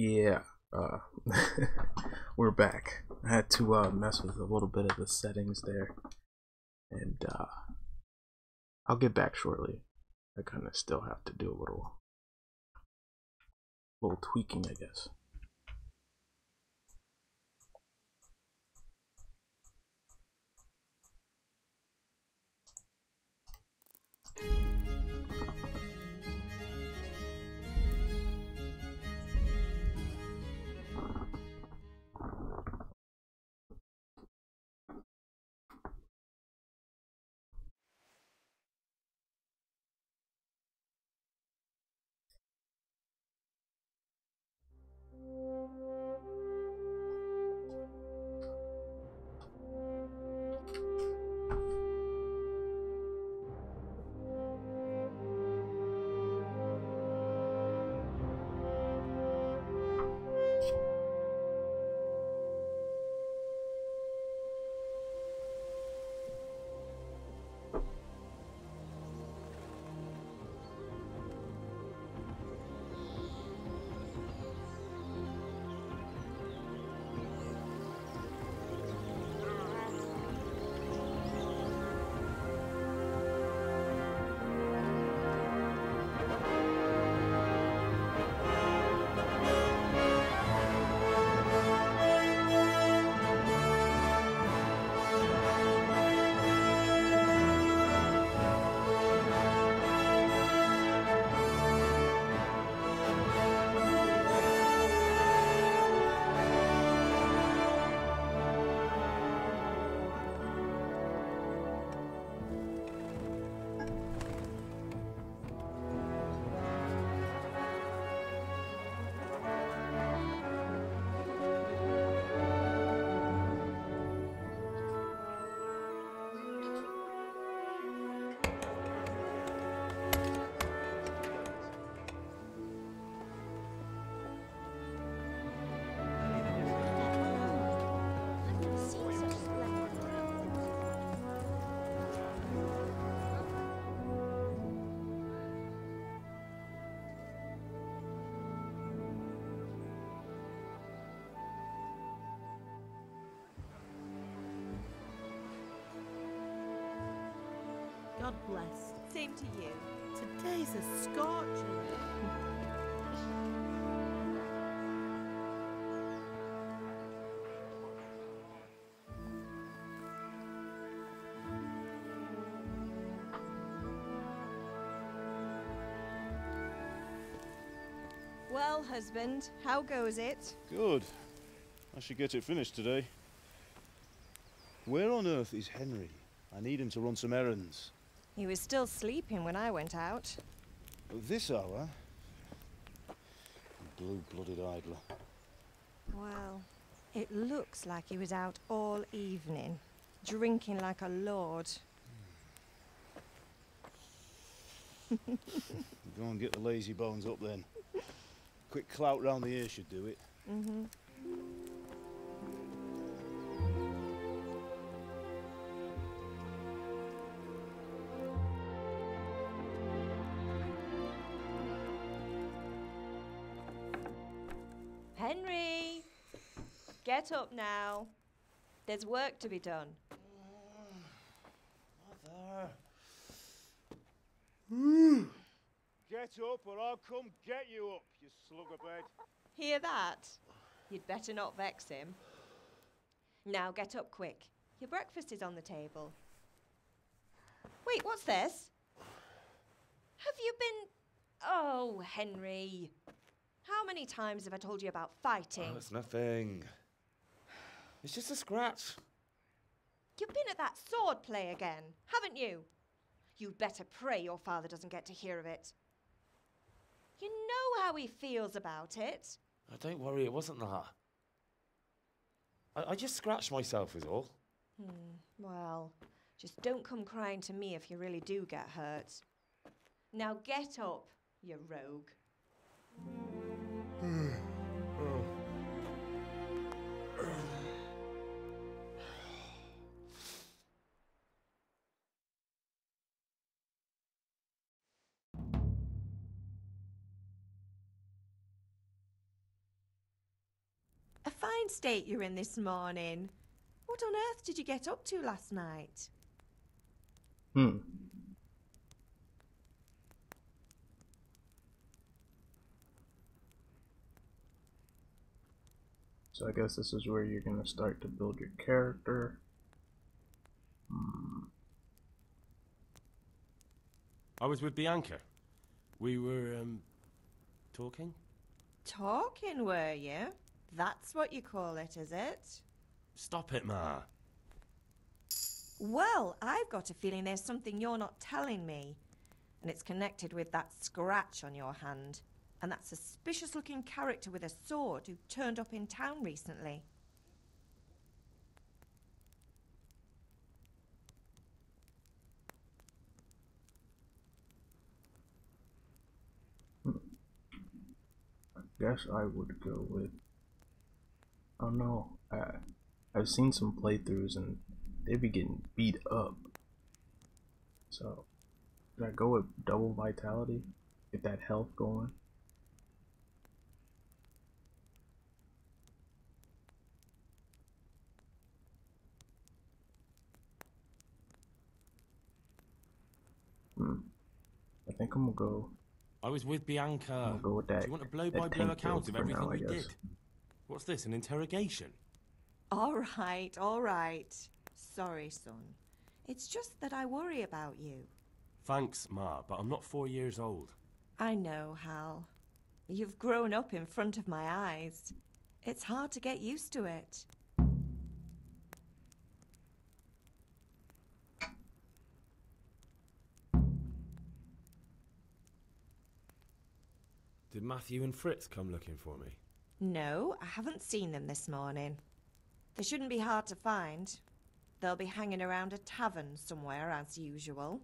Yeah, uh, we're back. I had to mess with a little bit of the settings there, and I'll get back shortly. I kind of still have to do a little tweaking, I guess. God bless. Same to you. Today's a scorcher. Well, husband, how goes it? Good. I should get it finished today. Where on earth is Henry? I need him to run some errands. He was still sleeping when I went out. This hour? Blue-blooded idler. Well, it looks like he was out all evening, drinking like a lord. Go and get the lazy bones up then. Quick clout round the ear should do it. Mm-hmm. Henry! Get up now. There's work to be done. Mother. Get up or I'll come get you up, you slugabed. Hear that? You'd better not vex him. Now get up quick. Your breakfast is on the table. Wait, what's this? Have you been... Oh, Henry. How many times have I told you about fighting? Oh, it's nothing. It's just a scratch. You've been at that sword play again, haven't you? You'd better pray your father doesn't get to hear of it. You know how he feels about it. Oh, don't worry, it wasn't that. I just scratched myself is all. Well, just don't come crying to me if you really do get hurt. Now get up, you rogue. state you're in this morning. What on earth did you get up to last night? So I guess this is where you're gonna start to build your character. I was with Bianca. We were, talking? Talking, were you? That's what you call it, is it? Stop it, Ma. Well, I've got a feeling there's something you're not telling me. And it's connected with that scratch on your hand. And that suspicious-looking character with a sword who turned up in town recently. I guess I would go with... I don't know. I've seen some playthroughs and they be getting beat up. So, should I go with double vitality? Get that health going? I think I'm gonna go. I was with Bianca. I'll go with that. Do you want a blow-by-blow account of everything now, we did? What's this, an interrogation? All right, all right. Sorry, son. It's just that I worry about you. Thanks, Ma, but I'm not 4 years old. I know, Hal. You've grown up in front of my eyes. It's hard to get used to it. Did Matthew and Fritz come looking for me? No, I haven't seen them this morning. They shouldn't be hard to find. They'll be hanging around a tavern somewhere as usual.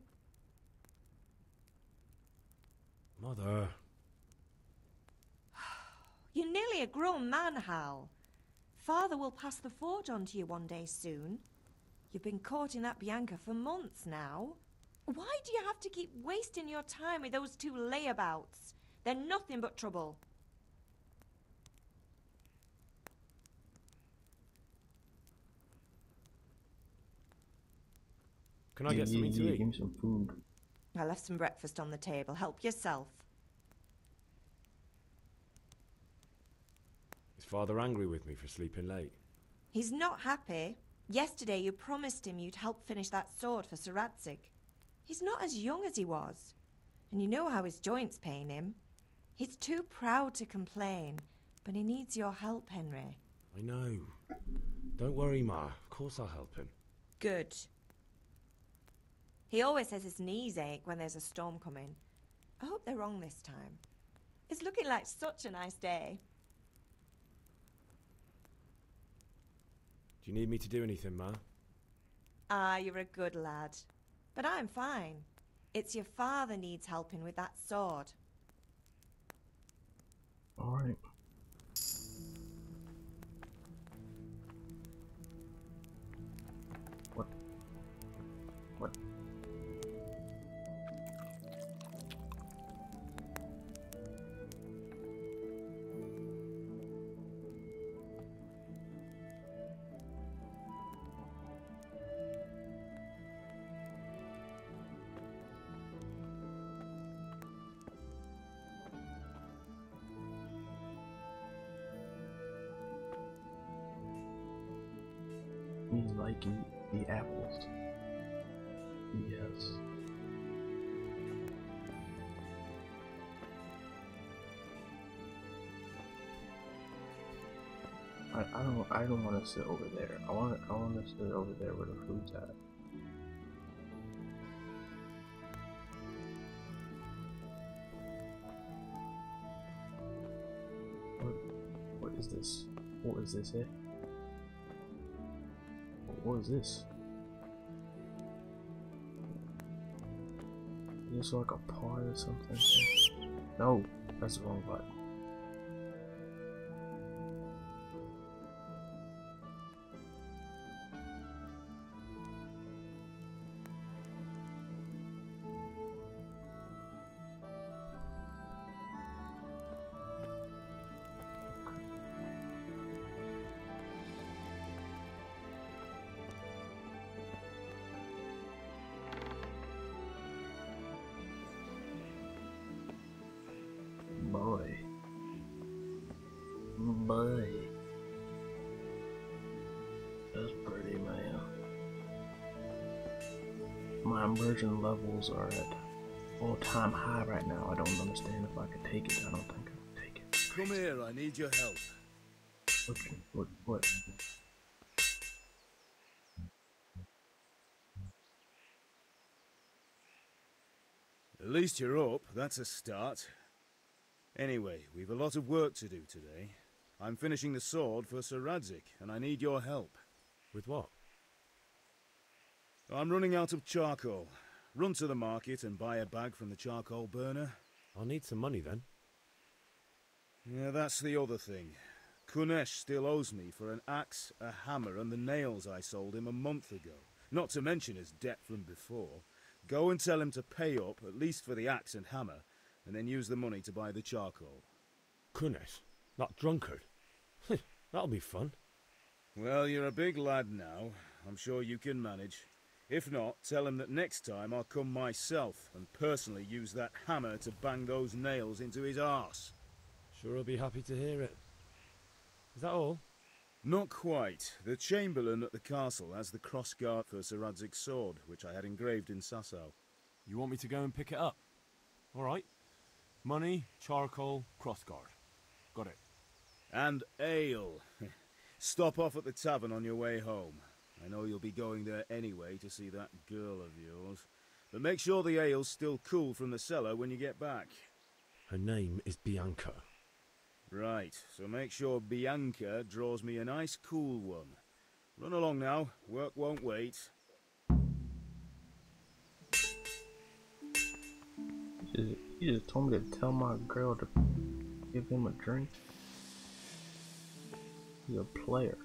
Mother. You're nearly a grown man, Hal. Father will pass the forge on to you one day soon. You've been courting that Bianca for months now. Why do you have to keep wasting your time with those two layabouts? They're nothing but trouble. Can I get something to eat? Give me some food. I left some breakfast on the table. Help yourself. Is Father angry with me for sleeping late? He's not happy. Yesterday you promised him you'd help finish that sword for Sir Radzig. He's not as young as he was. And you know how his joints pain him. He's too proud to complain, but he needs your help, Henry. I know. Don't worry, Ma. Of course I'll help him. Good. He always says his knees ache when there's a storm coming. I hope they're wrong this time. It's looking like such a nice day. Do you need me to do anything, Ma? Ah, you're a good lad. But I'm fine. It's your father needs helping with that sword. Alright. What? Me liking the apples. Yes. I don't want to sit over there. I want to sit over there where the food's at. What is this? What is this, eh? What is this? Is this like a part or something? No, that's the wrong button. boy. That's pretty, man. My immersion levels are at all-time high right now. I don't understand if I could take it. I don't think I can take it. Come here, I need your help. What? At least you're up, that's a start. Anyway, we've a lot of work to do today. I'm finishing the sword for Sir Radzig, and I need your help. With what? I'm running out of charcoal. Run to the market and buy a bag from the charcoal burner. I'll need some money then. Yeah, that's the other thing. Kunesh still owes me for an axe, a hammer, and the nails I sold him a month ago. Not to mention his debt from before. Go and tell him to pay up, at least for the axe and hammer, and then use the money to buy the charcoal. Kunesh? That drunkard? That'll be fun. Well, you're a big lad now. I'm sure you can manage. If not, tell him that next time I'll come myself and personally use that hammer to bang those nails into his arse. Sure, I'll be happy to hear it. Is that all? Not quite. The Chamberlain at the castle has the crossguard for Sir Radzig's sword, which I had engraved in Sasau. You want me to go and pick it up? All right. Money, charcoal, crossguard. Got it. And ale. Stop off at the tavern on your way home. I know you'll be going there anyway to see that girl of yours. But make sure the ale's still cool from the cellar when you get back. Her name is Bianca. Right, so make sure Bianca draws me a nice cool one. Run along now, work won't wait. You just told me to tell my girl to give him a drink. He's a player.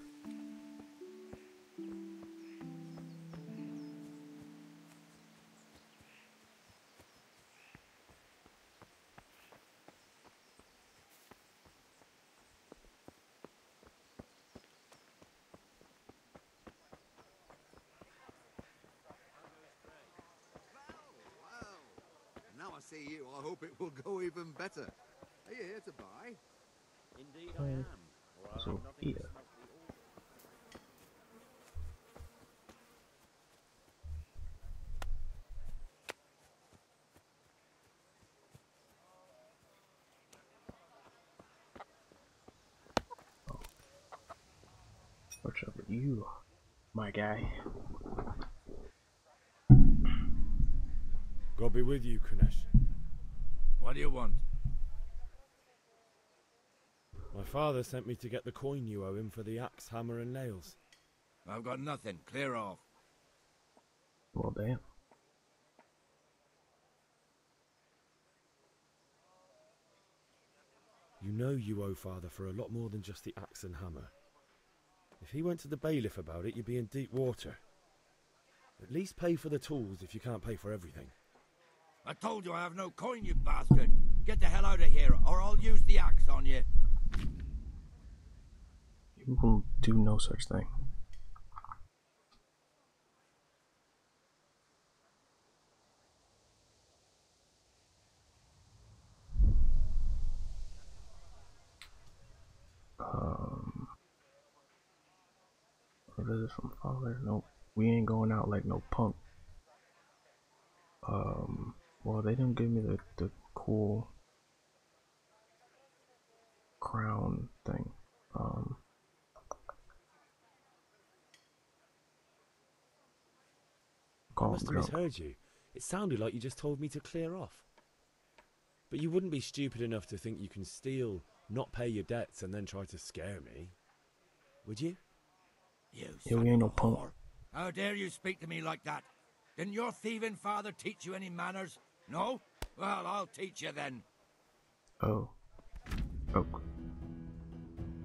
Now I see you, I hope it will go even better. Are you here to buy? Indeed I am. Or I'll So have nothing here. to smoke the Whichever you, my guy. God be with you, Kunesh. What do you want? My father sent me to get the coin you owe him for the axe, hammer and nails. I've got nothing. Clear off. Well, damn. You know you owe father for a lot more than just the axe and hammer. If he went to the bailiff about it, you'd be in deep water. At least pay for the tools if you can't pay for everything. I told you I have no coin, you bastard. Get the hell out of here, or I'll use the axe on you. You will do no such thing. What is it from father? Nope. We ain't going out like no punk. Well, they didn't give me the cool crown thing. I must have misheard you. It sounded like you just told me to clear off. But you wouldn't be stupid enough to think you can steal, not pay your debts, and then try to scare me, would you? You Yeah, we ain't no punk. whore. How dare you speak to me like that? Didn't your thieving father teach you any manners? No? Well, I'll teach you then. Oh.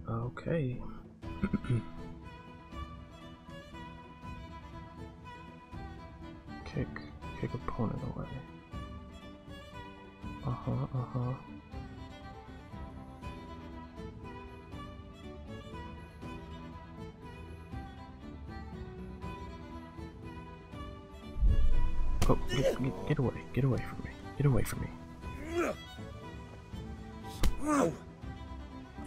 Okay. Kick opponent away. Oh, get away from me. Get away from me.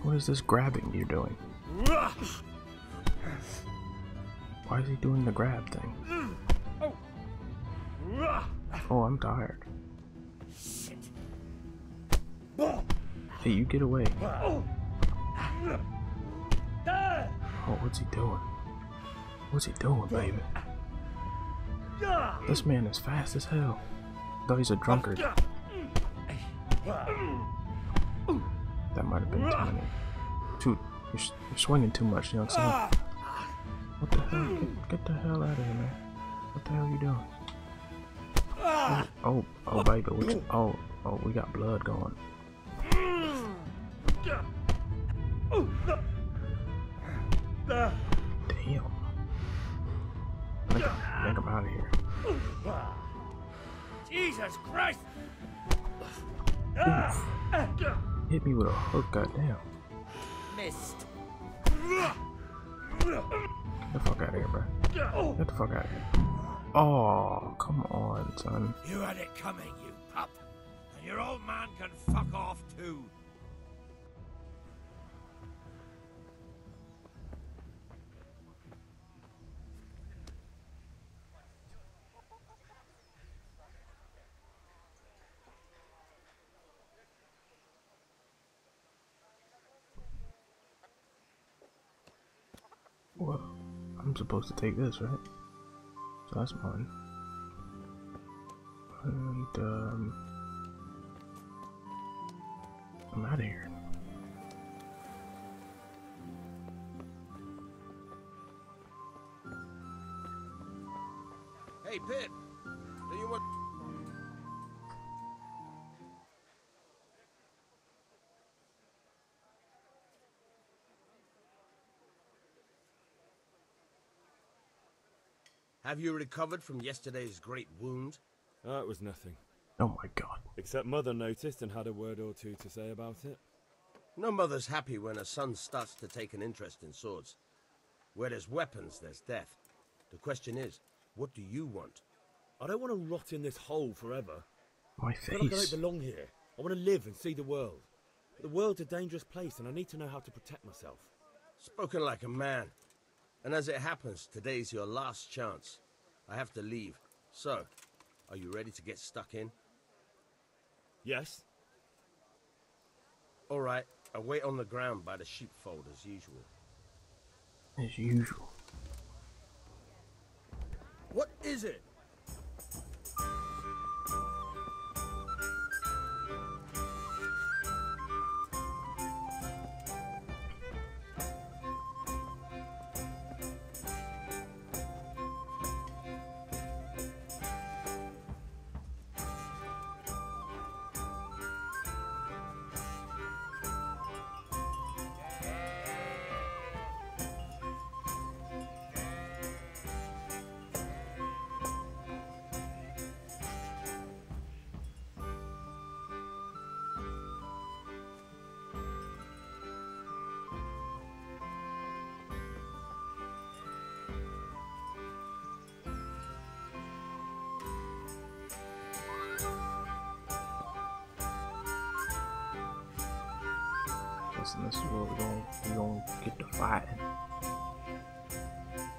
What is this grabbing you're doing? Why is he doing the grab thing? Oh, I'm tired. Hey, you get away. Oh, what's he doing? What's he doing, baby? This man is fast as hell. Though he's a drunkard. That might have been too many. You're swinging too much, you know what I'm saying? What the hell? Get the hell out of here, man. What the hell are you doing? Oh, baby. Oh, we got blood going. Damn. I think I'm out of here. Jesus Christ! Oof. Hit me with a hook, goddamn. Missed. Get the fuck out of here, bro. Get the fuck out of here. Oh, come on, son. You had it coming, you pup. And your old man can fuck off too. Well, I'm supposed to take this, right? So that's mine. And, I'm out of here. Hey, Pip. Do you want... Have you recovered from yesterday's great wound? That was nothing. Oh my god. Except Mother noticed and had a word or two to say about it. No mother's happy when her son starts to take an interest in swords. Where there's weapons, there's death. The question is, what do you want? I don't want to rot in this hole forever. My I feel like I face. don't belong here. I want to live and see the world. But the world's a dangerous place and I need to know how to protect myself. Spoken like a man. And as it happens, today's your last chance. I have to leave. So, are you ready to get stuck in? Yes? All right, I'll wait on the ground by the sheepfold as usual. As usual. What is it? Listen, this is where we're gonna get to fighting.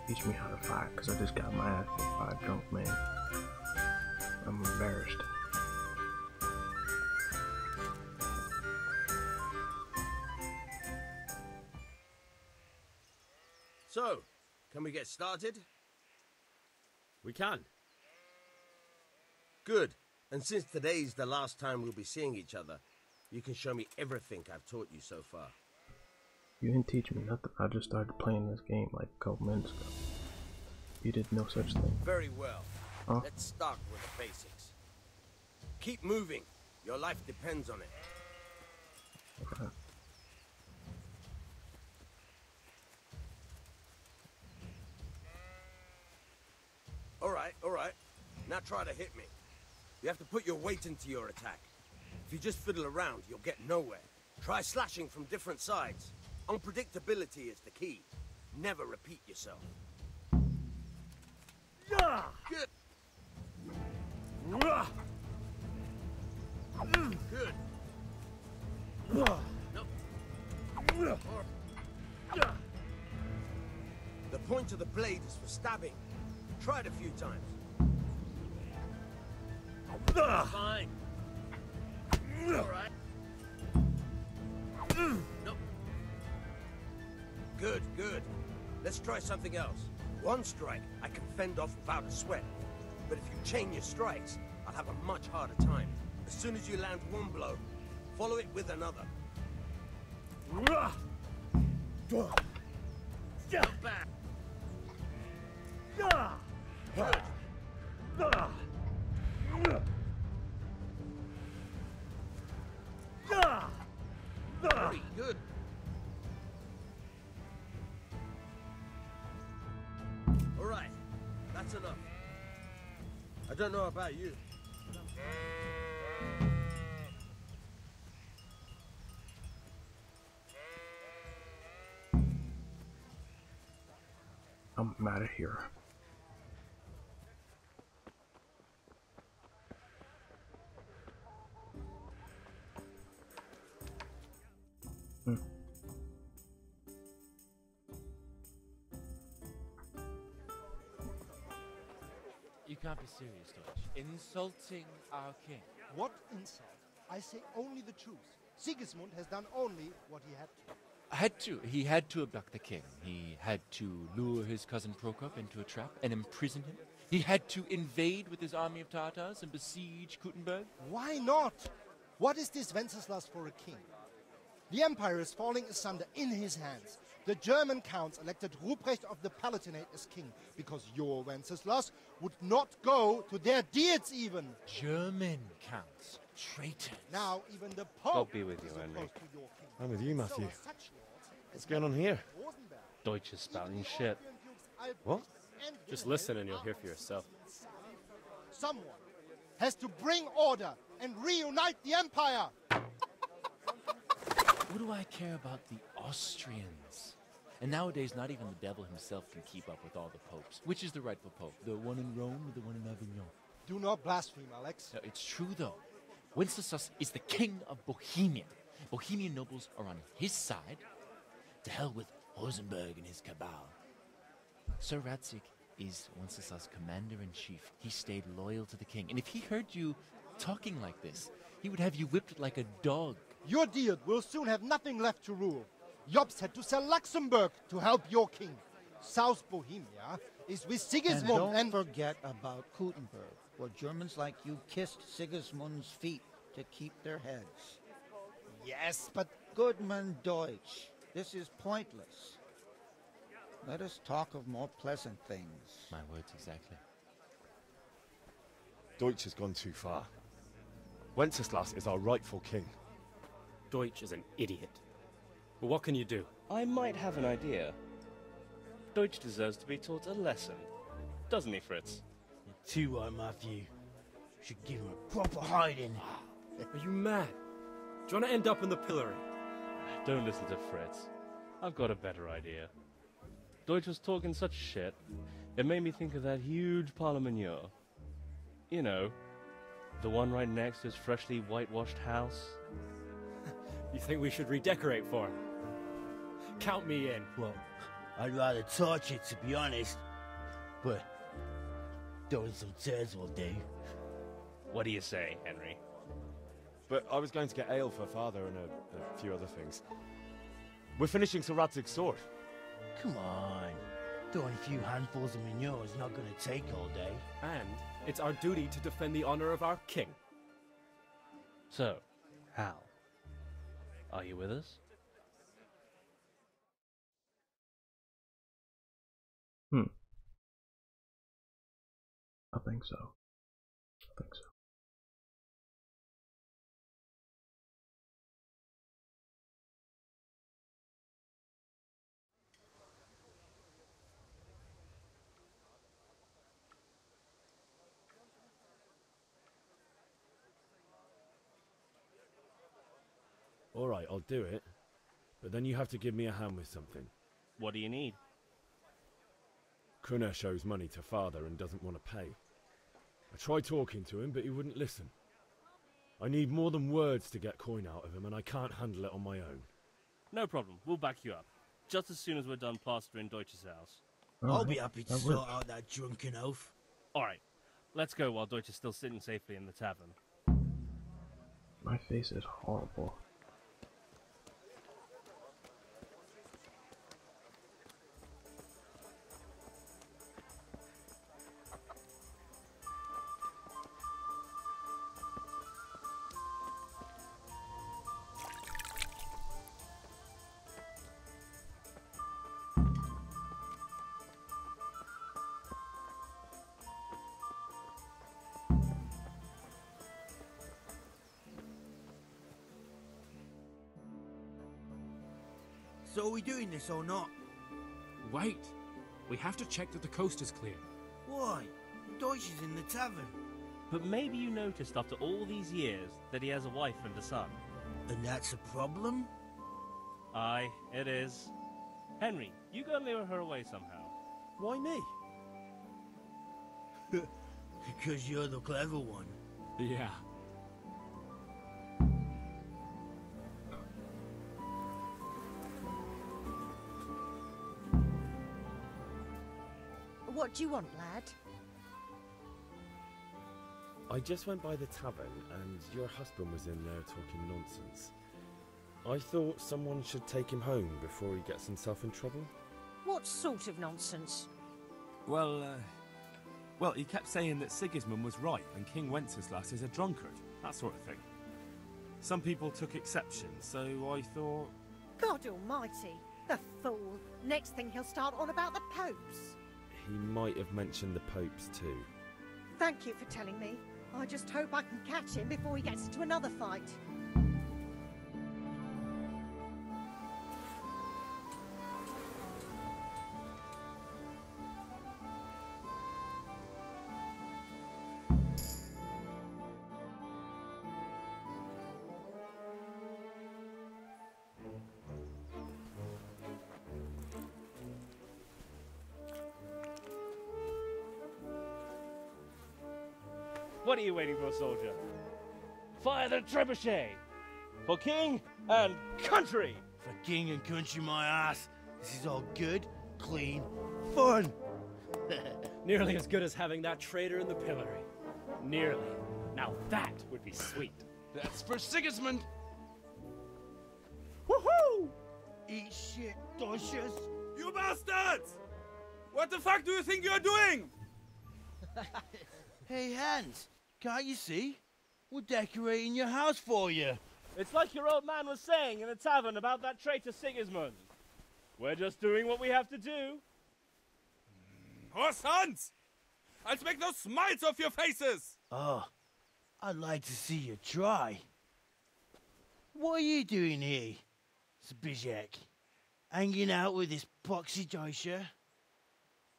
Teach me how to fight, cause I just got my ass kicked by a drunk man. I'm embarrassed. So, can we get started? We can. Good. And since today's the last time we'll be seeing each other, you can show me everything I've taught you so far. You didn't teach me nothing. I just started playing this game like a couple minutes ago. You did no such thing. Very well. Huh? Let's start with the basics. Keep moving. Your life depends on it. Okay. All right. Now try to hit me. You have to put your weight into your attack. If you just fiddle around, you'll get nowhere. Try slashing from different sides. Unpredictability is the key. Never repeat yourself. Good. Good. No. point of the blade is for stabbing. Try it a few times. Fine. Alright. Nope. Good, good. Let's try something else. One strike, I can fend off without a sweat. But if you chain your strikes, I'll have a much harder time. As soon as you land one blow, follow it with another. Jump back. Good. Very good. All right, that's enough. I don't know about you. I'm out of here. You can't be serious, Deutsch. Insulting our king. What insult? I say only the truth. Sigismund has done only what he had to. He had to abduct the king. He had to lure his cousin Prokop into a trap and imprison him. He had to invade with his army of Tatars and besiege Kuttenberg. Why not? What is this Wenceslas for a king? The empire is falling asunder in his hands. The German counts elected Ruprecht of the Palatinate as king because your Wenceslas would not go to their deeds even. German counts. Traitors. Now even the Pope God be with you, is Henry. opposed to your king. I'm with you, So Matthew. are such lords What's as going on here? Rosenberg, Deutsch is spouting even shit. the Dukes Albrecht What? and Just Wilhelm listen and you'll are hear for yourself. Someone has to bring order and reunite the empire. What do I care about the Austrians? And nowadays, not even the devil himself can keep up with all the popes. Which is the rightful pope? The one in Rome or the one in Avignon? Do not blaspheme, Alex. No, it's true, though. Wenceslas is the king of Bohemia. Bohemian nobles are on his side. To hell with Rosenberg and his cabal. Sir Radzik is Wenceslas' commander-in-chief. He stayed loyal to the king. And if he heard you talking like this, he would have you whipped like a dog. Your deed will soon have nothing left to rule. Jobst had to sell Luxembourg to help your king. South Bohemia is with Sigismund And don't forget about Kuttenberg, where Germans like you kissed Sigismund's feet to keep their heads. Yes, but Goodman Deutsch, this is pointless. Let us talk of more pleasant things. My words exactly. Deutsch has gone too far. Wenceslas is our rightful king. Deutsch is an idiot. But what can you do? I might have an idea. Deutsch deserves to be taught a lesson. Doesn't he, Fritz? You're too right, Matthew. Should give him a proper hiding. Are you mad? Do you want to end up in the pillory? Don't listen to Fritz. I've got a better idea. Deutsch was talking such shit, it made me think of that huge parliament. You know, the one right next to his freshly whitewashed house. You think we should redecorate for him? Count me in. Well, I'd rather torch it, to be honest. But throwing some tears will do. What do you say, Henry? But I was going to get ale for father and a few other things. We're finishing Sir Radzig's sword. Come on. Throwing a few handfuls of manure is not going to take all day. And it's our duty to defend the honor of our king. So, Hal, are you with us? I think so. I think so. Alright, I'll do it. But then you have to give me a hand with something. What do you need? Kunesh owes money to father and doesn't want to pay. I tried talking to him, but he wouldn't listen. I need more than words to get coin out of him, and I can't handle it on my own. No problem, we'll back you up. Just as soon as we're done plastering Deutsch's house. I'll be happy to sort out that drunken oaf. Alright, let's go while Deutsch is still sitting safely in the tavern. My face is horrible. So are we doing this or not? Wait. We have to check that the coast is clear. Why? Deutsch is in the tavern. But maybe you noticed after all these years that he has a wife and a son. And that's a problem? Aye, it is. Henry, you go and lure her away somehow. Why me? Because you're the clever one. Yeah. What do you want, lad? I just went by the tavern and your husband was in there talking nonsense. I thought someone should take him home before he gets himself in trouble. What sort of nonsense? Well, he kept saying that Sigismund was right and King Wenceslas is a drunkard, that sort of thing. Some people took exception, so I thought... God almighty, the fool. Next thing he'll start on about the popes. He might have mentioned the popes too. Thank you for telling me. I just hope I can catch him before he gets into another fight. What are you waiting for, soldier? Fire the trebuchet! For king and country! For king and country, my ass. This is all good, clean, fun. Nearly as good as having that traitor in the pillory. Nearly. Now that would be sweet. That's for Sigismund! Woohoo! Eat shit, Docious. You bastards! What the fuck do you think you're doing? Hey, Hans, can't you see? We're decorating your house for you. It's like your old man was saying in the tavern about that traitor Sigismund. We're just doing what we have to do. Horse Hans! I'll make those smiles off your faces! Oh, I'd like to see you try. What are you doing here, Zbigniew? Hanging out with this poxy Deutscher?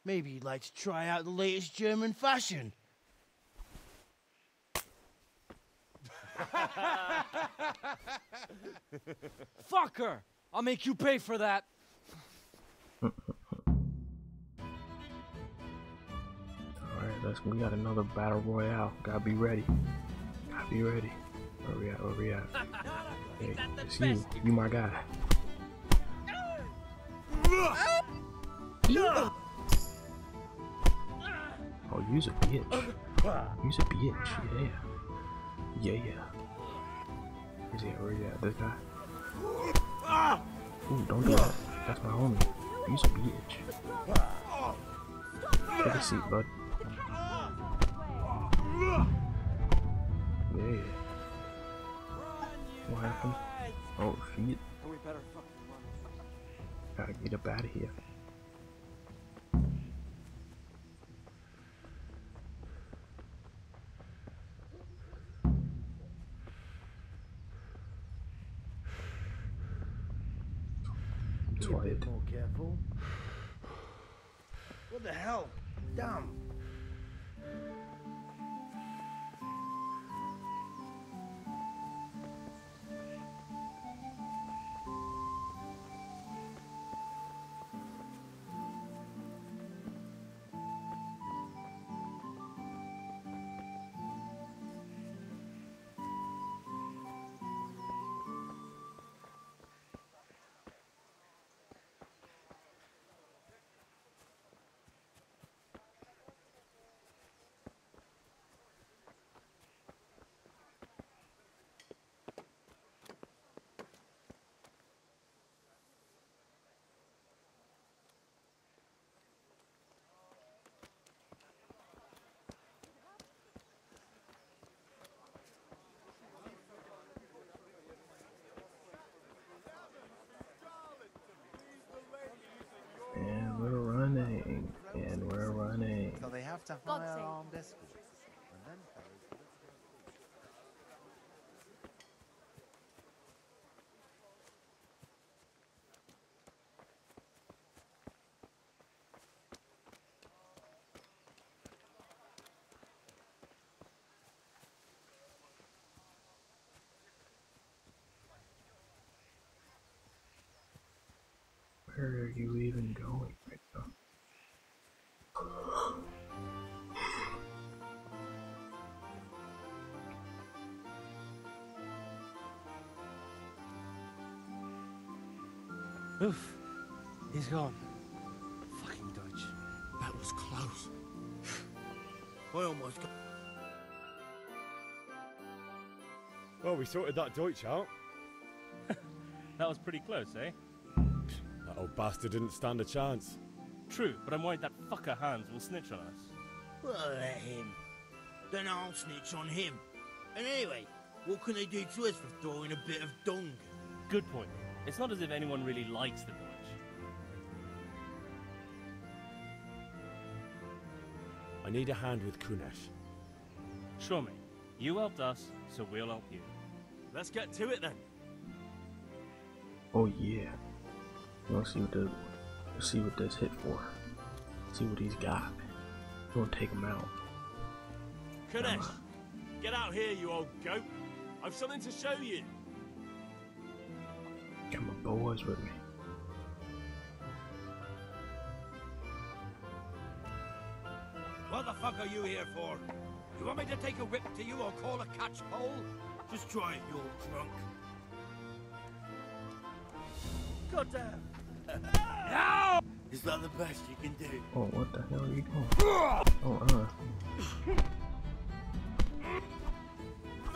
Maybe you'd like to try out the latest German fashion. Fucker! I'll make you pay for that. Alright, we got another battle royale. Gotta be ready. Gotta be ready. Where we at? Where we at? Hey, it's you. You my guy. Oh, you's a bitch. You's a bitch. Yeah. Yeah, yeah. Where's he at? Where he at? This guy? Ooh, don't do that. That's my homie. You's a bitch. Take a seat, bud. Yeah. What happened? Oh, shit. Gotta get up out of here. Be a bit more careful. What the hell? Damn. have to God hire save. armed escorts. And then fellas look Where are you even going right now? Oof. He's gone. Fucking Deutsch. That was close. I almost got... Well, we sorted that Deutsch out. That was pretty close, eh? That old bastard didn't stand a chance. True, but I'm worried that fucker Hans will snitch on us. Well, let him. Then I'll snitch on him. And anyway, what can they do to us for throwing a bit of dung? Good point. It's not as if anyone really likes the Deutsch. I need a hand with Kunesh. Sure, mate. You helped us, so we'll help you. Let's get to it then. Oh yeah. You wanna see what this hit for. See what he's got. We're gonna take him out. Kunesh, get out here, you old goat. I've something to show you. Got my boys with me. What the fuck are you here for? You want me to take a whip to you or call a catch pole? Just try it, you old drunk. Goddamn! No! Is that the best you can do? Oh, what the hell are you doing?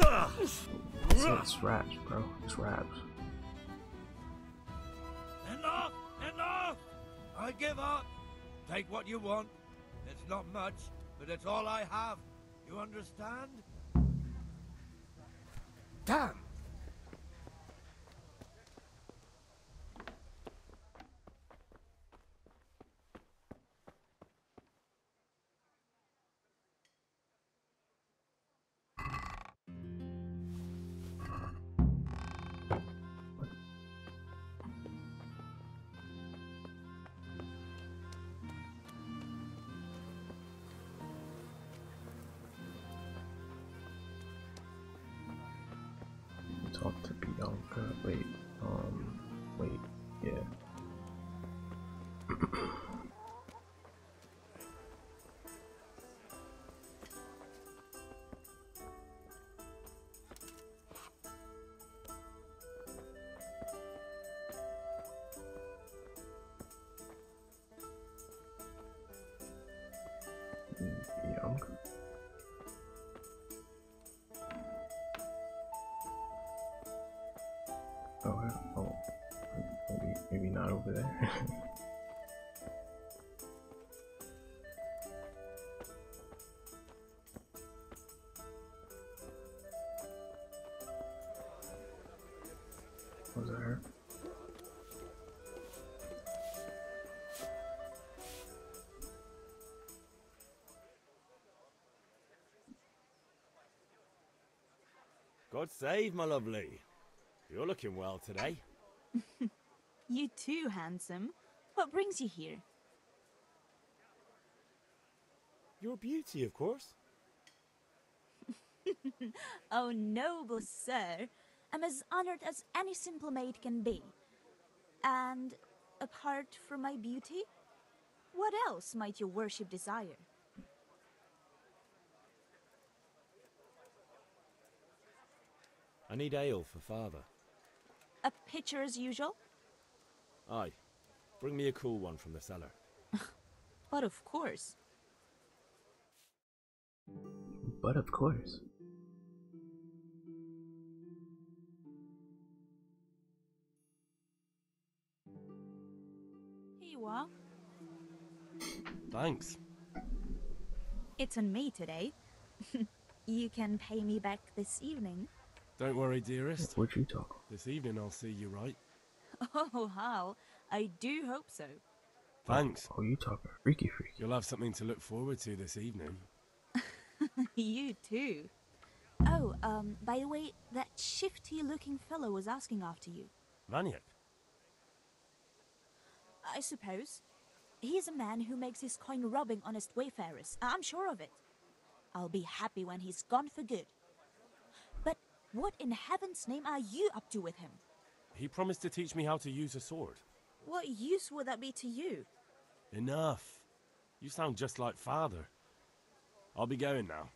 Oh, it's raps, bro. It's raps. Enough! Enough! I give up. Take what you want. It's not much, but it's all I have. You understand? Damn! Talk to Bianca. Wait, yeah. Bianca. Oh, maybe not over there. Was that her? God save, my lovely. You're looking well today. You too, handsome. What brings you here? Your beauty, of course. Oh, noble sir. I'm as honored as any simple maid can be. And apart from my beauty, what else might your worship desire? I need ale for father. A pitcher as usual? Aye. Bring me a cool one from the cellar. But of course. But of course. Here you are. Thanks. It's on me today. You can pay me back this evening. Don't worry, dearest. What'd you talk? This evening I'll see you right. Oh, how? I do hope so. Thanks. Oh, you talking freaky. You'll have something to look forward to this evening. You too. Oh, by the way, that shifty-looking fellow was asking after you. Vaniak? I suppose. He's a man who makes his coin robbing honest wayfarers. I'm sure of it. I'll be happy when he's gone for good. But what in heaven's name are you up to with him? He promised to teach me how to use a sword. What use would that be to you? Enough. You sound just like father. I'll be going now.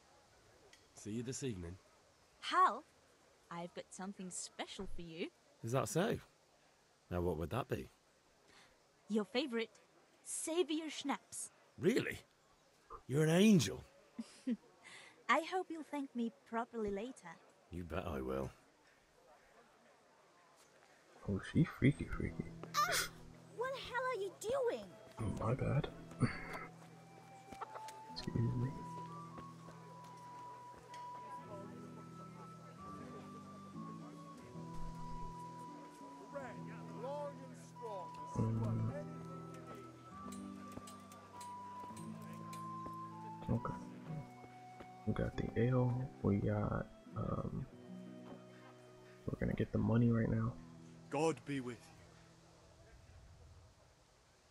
See you this evening. Hal, I've got something special for you. Is that so? Now what would that be? Your favorite, Savior Schnapps. Really? You're an angel. I hope you'll thank me properly later. You bet I will. Oh, she freaky. What the hell are you doing? Oh, my bad. Excuse me. Okay. We got the ale. We got we're gonna get the money right now. God be with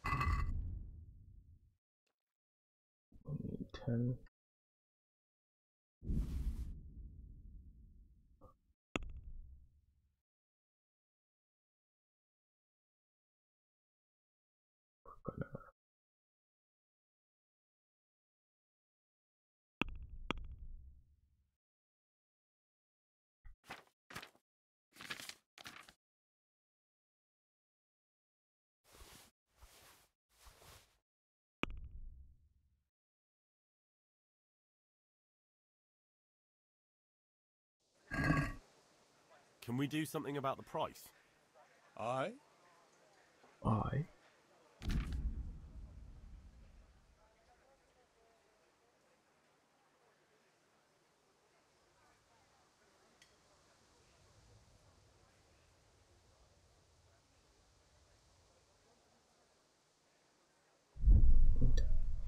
you. I need 10. Can we do something about the price? Aye? Aye.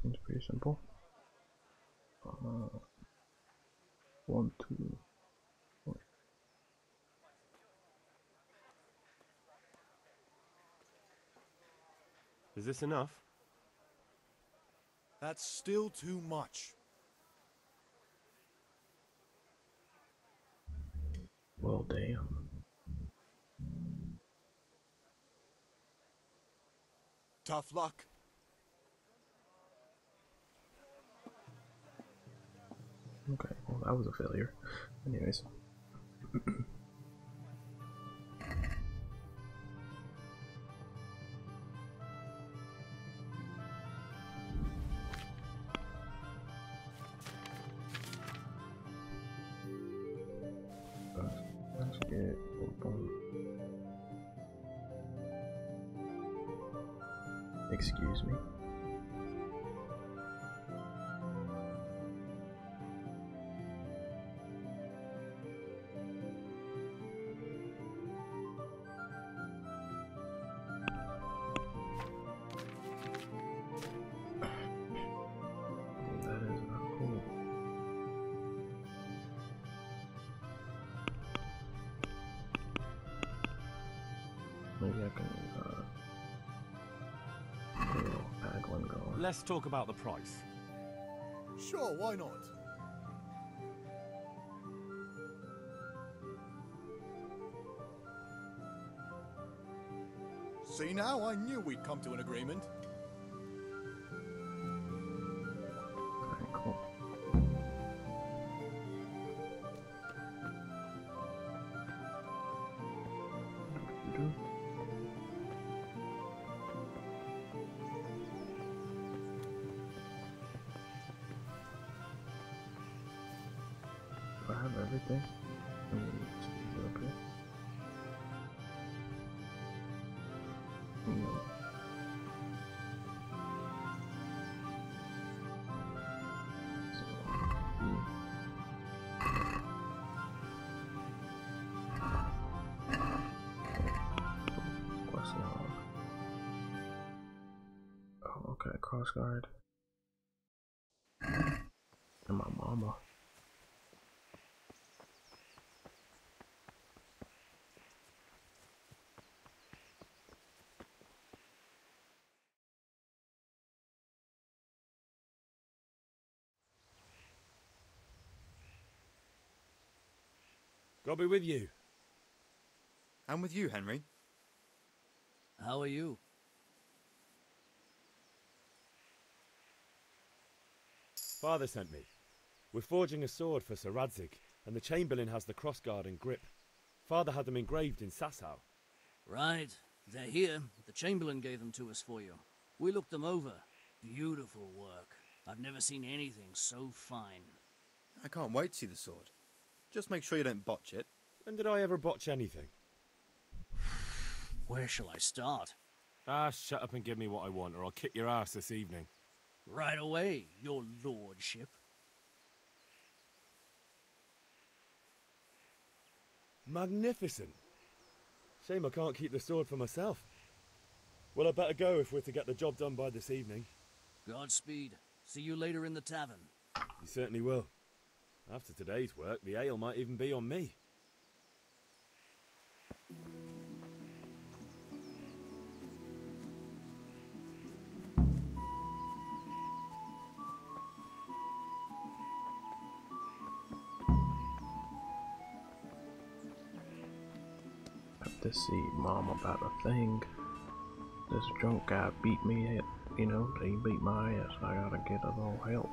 Seems pretty simple. 1, 2. Is this enough? That's still too much. Well, damn. Tough luck. Okay, well, that was a failure. Anyways. Let's get open. Excuse me. That is not cool. Maybe I can get a little haggling going. Let's talk about the price. Sure, why not? See now, I knew we'd come to an agreement. Alright, cool. Do I have everything? Okay. No. Okay, crossguard. And my mama. God be with you. And with you, Henry. How are you? Father sent me. We're forging a sword for Sir Radzig, and the Chamberlain has the crossguard and grip. Father had them engraved in Sasau. Right. They're here. The Chamberlain gave them to us for you. We looked them over. Beautiful work. I've never seen anything so fine. I can't wait to see the sword. Just make sure you don't botch it. When did I ever botch anything? Where shall I start? Ah, shut up and give me what I want, or I'll kick your ass this evening. Right away, your lordship. Magnificent. Shame I can't keep the sword for myself. Well, I better go if we're to get the job done by this evening. Godspeed. See you later in the tavern. You certainly will. After today's work, the ale might even be on me. Have to see Mom about a thing. This drunk guy beat me at, he beat my ass. I gotta get a little help.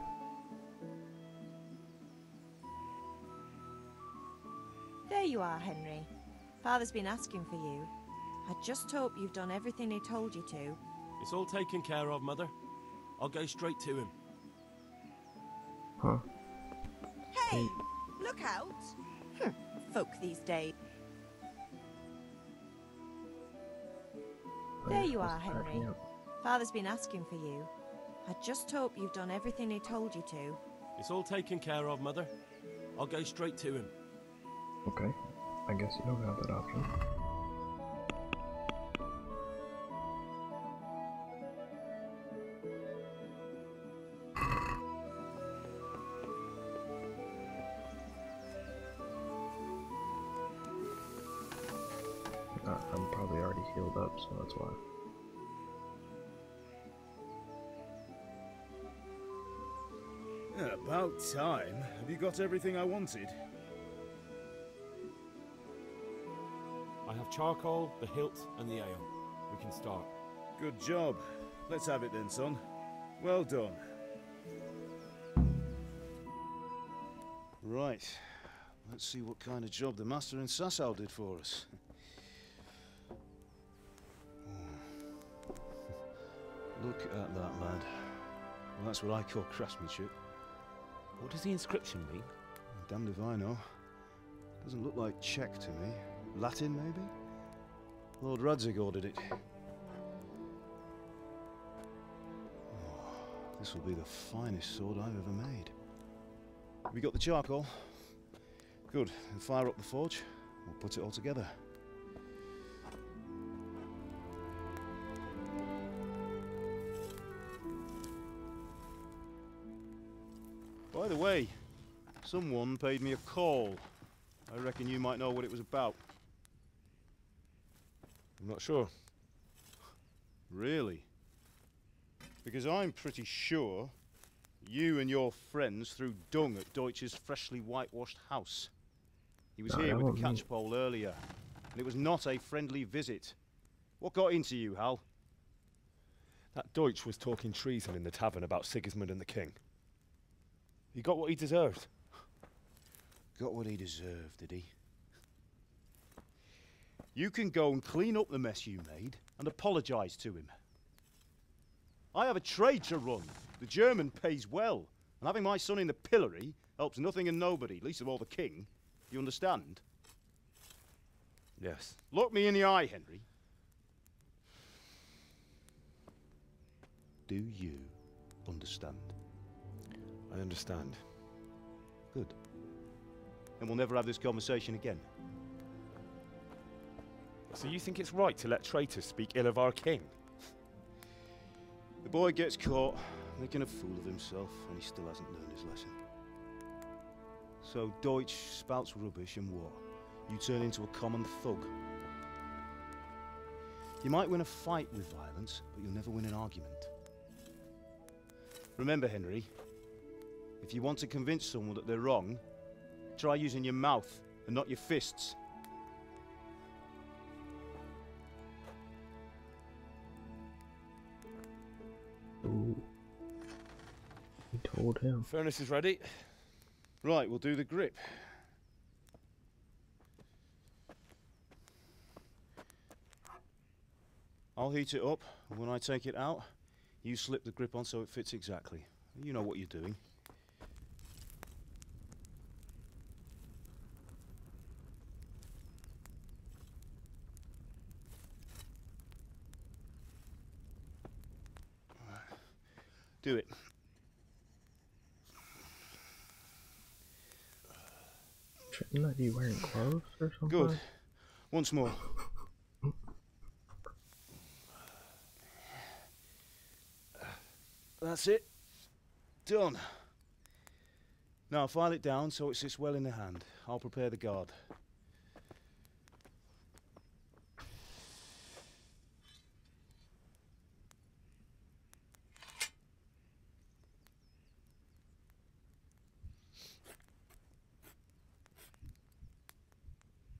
There you are, Henry. Father's been asking for you. I just hope you've done everything he told you to. It's all taken care of, Mother. I'll go straight to him. Huh? Hey, look out! Folk these days. There you are, Henry. Father's been asking for you. I just hope you've done everything he told you to. It's all taken care of, Mother. I'll go straight to him. Okay, I guess you don't have that option. I'm probably already healed up, so that's why. About time. Have you got everything I wanted? I have charcoal, the hilt, and the ale. We can start. Good job. Let's have it then, son. Well done. Right. Let's see what kind of job the master in Sasau did for us. Look at that, lad. Well, that's what I call craftsmanship. What does the inscription mean? Damned if I know. Doesn't look like Czech to me. Latin, maybe? Lord Radzig ordered it. Oh, this will be the finest sword I've ever made. Have you got the charcoal? Good. Then fire up the forge. We'll put it all together. By the way, someone paid me a call. I reckon you might know what it was about. I'm not sure. Really? Because I'm pretty sure you and your friends threw dung at Deutsch's freshly whitewashed house. He was here with the catchpole earlier, and it was not a friendly visit. What got into you, Hal? That Deutsch was talking treason in the tavern about Sigismund and the king. He got what he deserved. Got what he deserved, did he? You can go and clean up the mess you made and apologise to him. I have a trade to run. The German pays well, and having my son in the pillory helps nothing and nobody, least of all the king. You understand? Yes. Look me in the eye, Henry. Do you understand? I understand. Good. Then we'll never have this conversation again. So you think it's right to let traitors speak ill of our king? The boy gets caught, making a fool of himself, and he still hasn't learned his lesson. So Deutsch spouts rubbish, and what? You turn into a common thug. You might win a fight with violence, but you'll never win an argument. Remember, Henry, if you want to convince someone that they're wrong, try using your mouth and not your fists. Ooh. He told him. Furnace is ready. Right, we'll do the grip. I'll heat it up, and when I take it out, you slip the grip on so it fits exactly. You know what you're doing. Do it. Shouldn't I be wearing gloves or something? Good. Once more. That's it. Done. Now file it down so it sits well in the hand. I'll prepare the guard.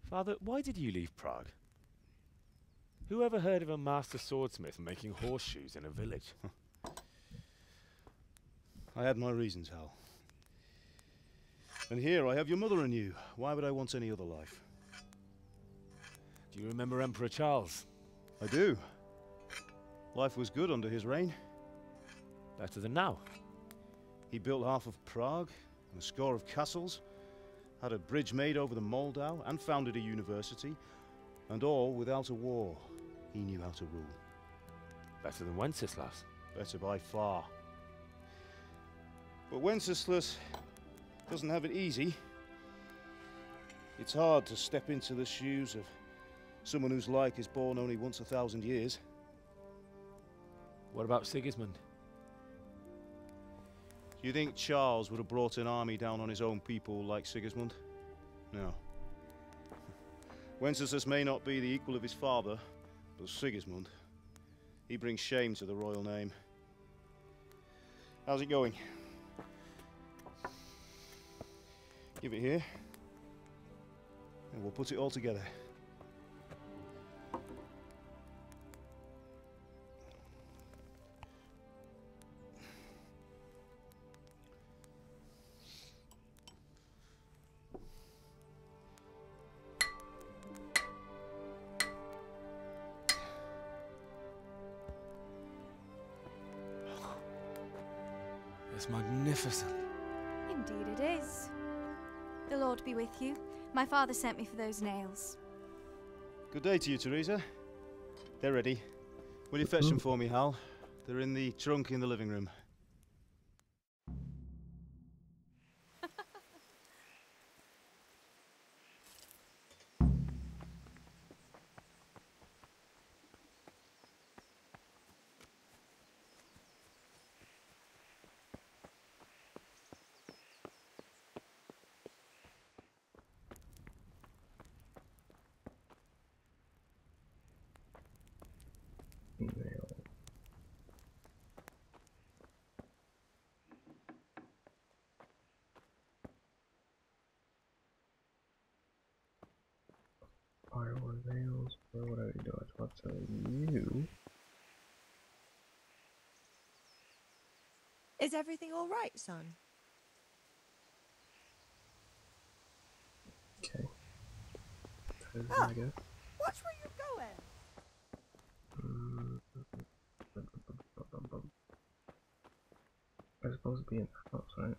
Father, why did you leave Prague? Who ever heard of a master swordsmith making horseshoes in a village? I had my reasons, Hal. And here I have your mother and you. Why would I want any other life? Do you remember Emperor Charles? I do. Life was good under his reign. Better than now. He built half of Prague and a score of castles, had a bridge made over the Moldau, and founded a university, and all without a war. He knew how to rule. Better than Wenceslas. Better by far. But Wenceslas doesn't have it easy. It's hard to step into the shoes of someone whose like is born only once 1,000 years. What about Sigismund? Do you think Charles would have brought an army down on his own people like Sigismund? No. Wenceslas may not be the equal of his father, but Sigismund, he brings shame to the royal name. How's it going? Give it here, and we'll put it all together. It's magnificent. Indeed it is. The Lord be with you. My father sent me for those nails. Good day to you, Teresa. They're ready. Will you fetch them for me, Hal? They're in the trunk in the living room. Firewood nails, or what do I do? I thought to you. Is everything all right, son? Okay. Ah, I guess. watch where you're going. I'm supposed to be in the house, right?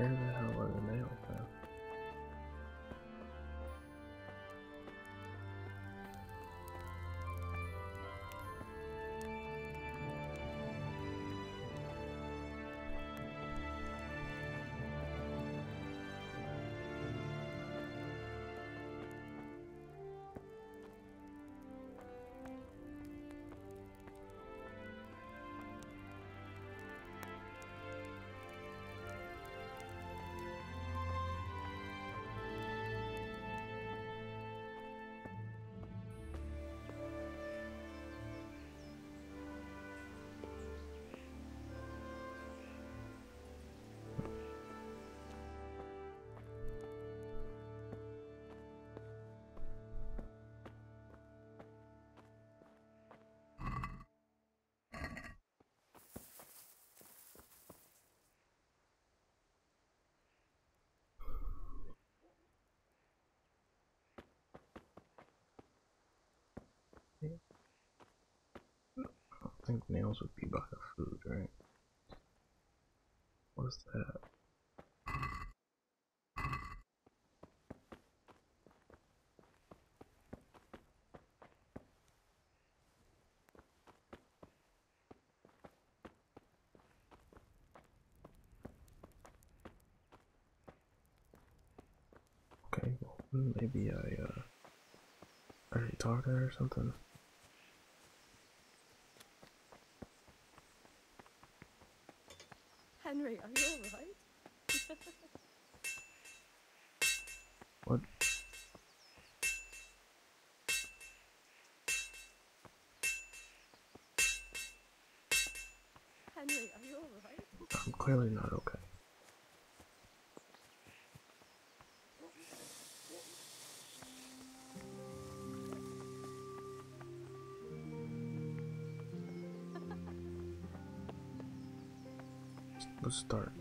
Where the hell are the nails, man? I think nails would be by the food, right? What's that? Okay, well, maybe I already talked to her or something. Henry, are you alright? What? Henry, are you alright? I'm clearly not okay. Let's start.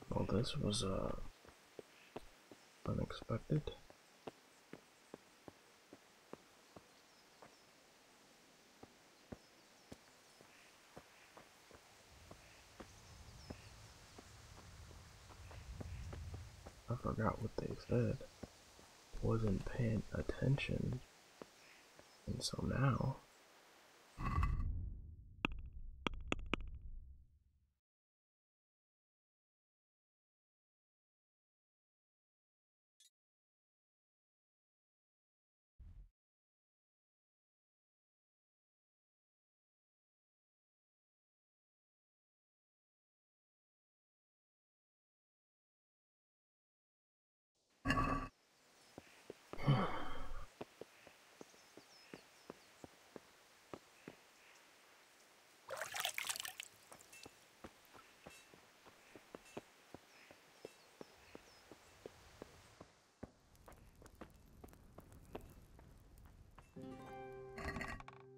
Well, this was unexpected. I forgot what they said. Wasn't paying attention. And so now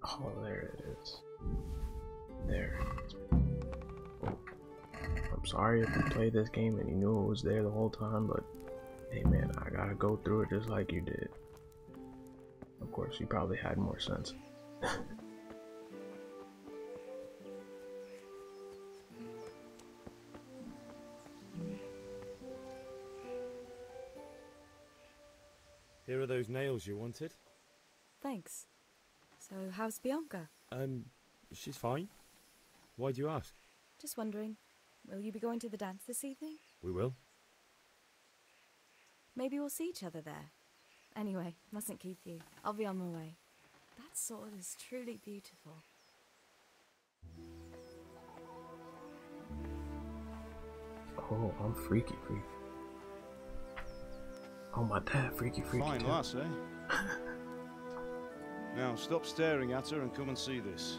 oh, there it is. There. Oh. I'm sorry if you played this game and you knew it was there the whole time, but hey man, I gotta go through it just like you did. Of course, you probably had more sense. Here are those nails you wanted. Thanks. So, how's Bianca? She's fine. Why do you ask? Just wondering, will you be going to the dance this evening? We will. Maybe we'll see each other there. Anyway, mustn't keep you. I'll be on my way. That sword is truly beautiful. Oh, I'm freaky. Oh, my dad, freaky Fine too. lass, eh? Now stop staring at her and come and see this.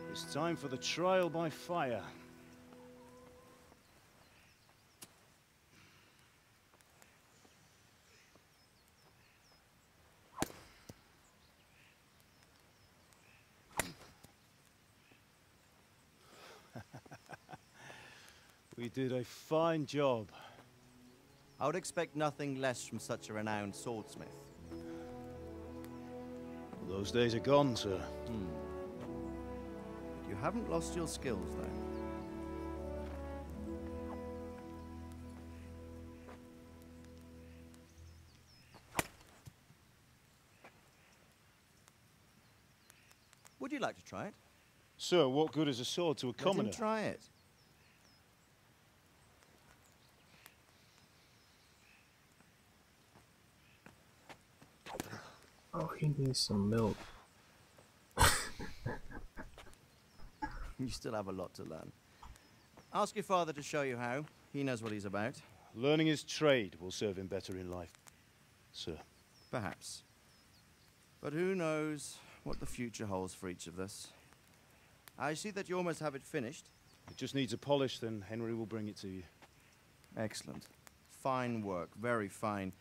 It's time for the trial by fire. We did a fine job. I would expect nothing less from such a renowned swordsmith. Those days are gone, sir. You haven't lost your skills, though. Would you like to try it? Sir, what good is a sword to a commoner? Let him try it. Oh, he needs some milk. You still have a lot to learn. Ask your father to show you how. He knows what he's about. Learning his trade will serve him better in life, sir. Perhaps. But who knows what the future holds for each of us. I see that you almost have it finished. It just needs a polish, then Henry will bring it to you. Excellent. Fine work, very fine.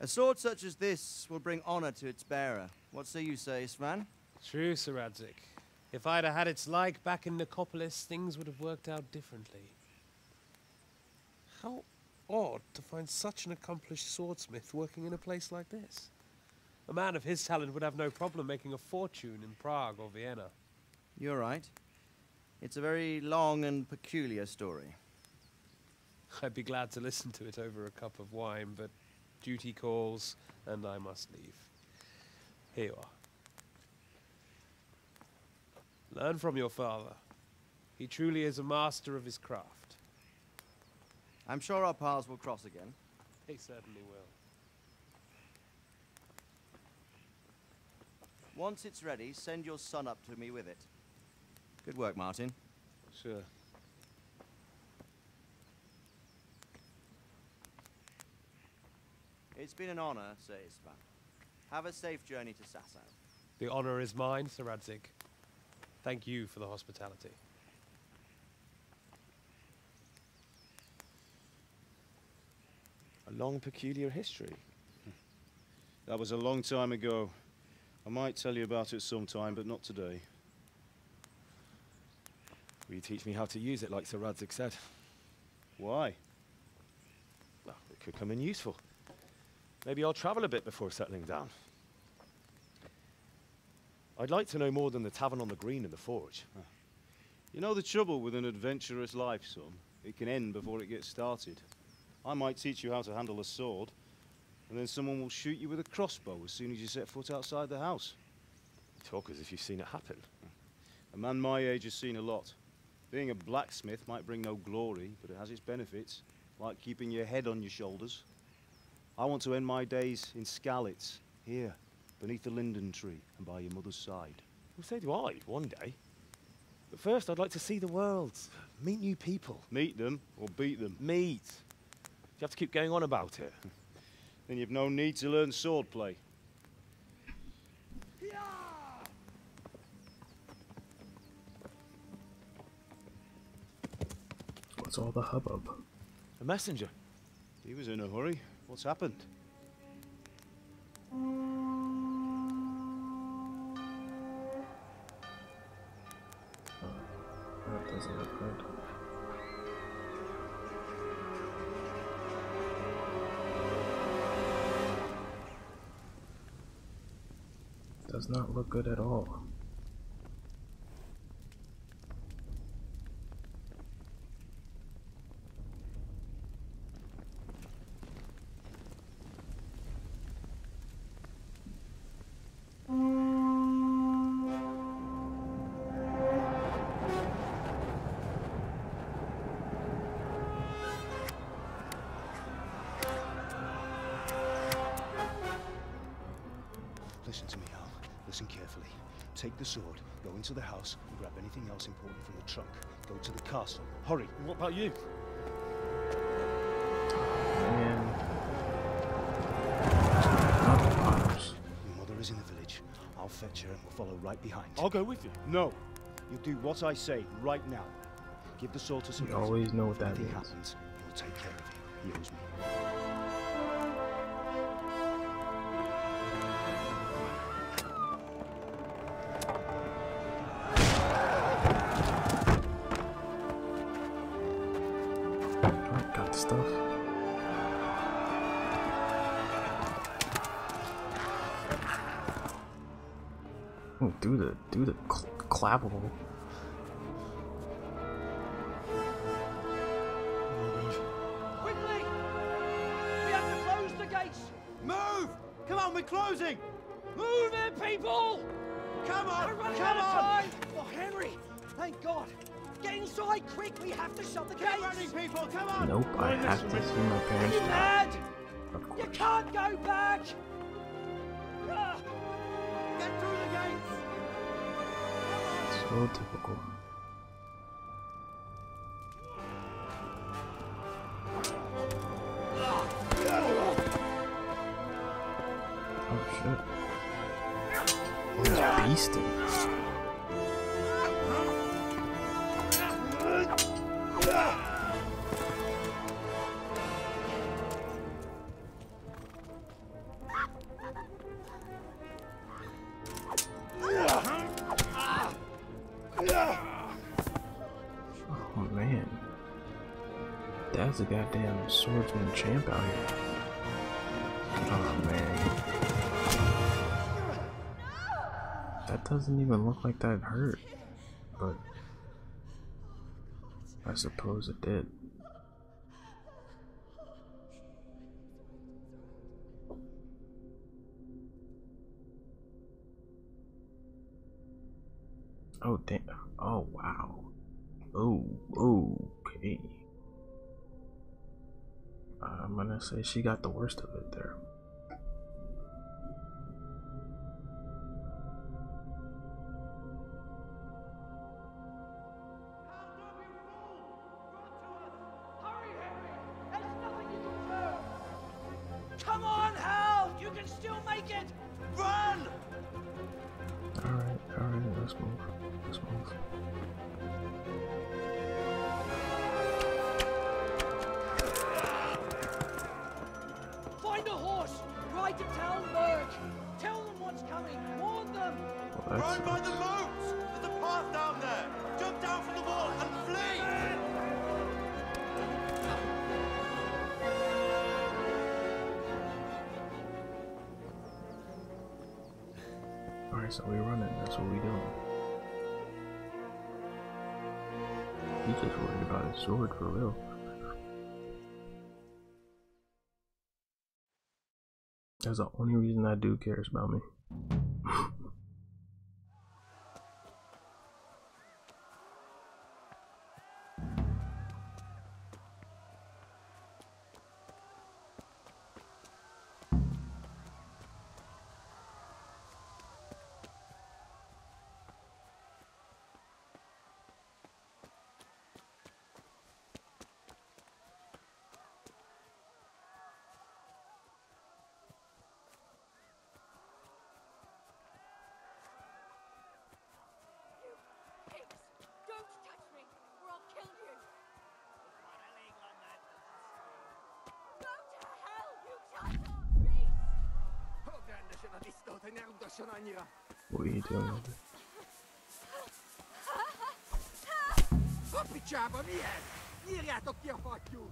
A sword such as this will bring honor to its bearer. What say you, Svan? True, Sir Radzik. If I'd have had its like back in Nicopolis, things would have worked out differently. How odd to find such an accomplished swordsmith working in a place like this. A man of his talent would have no problem making a fortune in Prague or Vienna. You're right. It's a very long and peculiar story. I'd be glad to listen to it over a cup of wine, but duty calls, and I must leave. Here you are. Learn from your father. He truly is a master of his craft. I'm sure our paths will cross again. They certainly will. Once it's ready, send your son up to me with it. Good work, Martin. Sure. It's been an honor, Sir Isvan. Have a safe journey to Sasau. The honor is mine, Sir Radzik. Thank you for the hospitality. A long, peculiar history. That was a long time ago. I might tell you about it sometime, but not today. Will you teach me how to use it like Sir Radzik said? Why? Well, it could come in useful. Maybe I'll travel a bit before settling down. I'd like to know more than the tavern on the green and the forge. You know the trouble with an adventurous life, son? It can end before it gets started. I might teach you how to handle a sword, and then someone will shoot you with a crossbow as soon as you set foot outside the house. You talk as if you've seen it happen. A man my age has seen a lot. Being a blacksmith might bring no glory, but it has its benefits, like keeping your head on your shoulders. I want to end my days in Skalitz, here, beneath the linden tree and by your mother's side. Well, so do I, one day. But first, I'd like to see the world, meet new people. Meet them, or beat them? Meet. You have to keep going on about it. Then you've no need to learn swordplay. What's all the hubbub? A messenger. He was in a hurry. What's happened? That doesn't look good. Does not look good at all. Listen to me, Al. Listen carefully. Take the sword, go into the house, and grab anything else important from the trunk. Go to the castle. Hurry. And what about you? Your mother is in the village. I'll fetch her and we'll follow right behind. I'll go with you. No. You do what I say right now. Give the sword to someone. You always know what that Anything means. happens, he will take care of you. He owes me. Got the stuff. Oh, do the clappable. Quickly! We have to close the gates! Move! Come on, we're closing! Move it, people! Come on! We're running Come out of on! time! Oh, Henry! Thank God! Get inside, quick! We have to shut the gates! Get running, people! Come on! Nope, I have to see my Are parents you die. mad? Of You course. can't go back! Ah. Get through the gates! So typical. Oh shit. He's beasting. Oh man. Dad's a goddamn swordsman champ out here. Oh man. That doesn't even look like that hurt. But I suppose it did. Oh damn. Oh wow. Oh, okay. I'm gonna say she got the worst of it there. Come on, Hal! You can still make it! Run! Alright, let's move. Let's move. Find a horse! Ride to town, Berg! Tell them what's coming! Warn them! Well, Run by the moats! There's a path down there! Jump down from the wall and flee! Alright, so we're running. That's what we doing. He's just worried about his sword for real. That's the only reason that dude cares about me. Don't touch me, or I'll kill you! Go to hell, you giant beast! What are you doing with it? A picsába milyen? Nyírjátok ki a fattyút!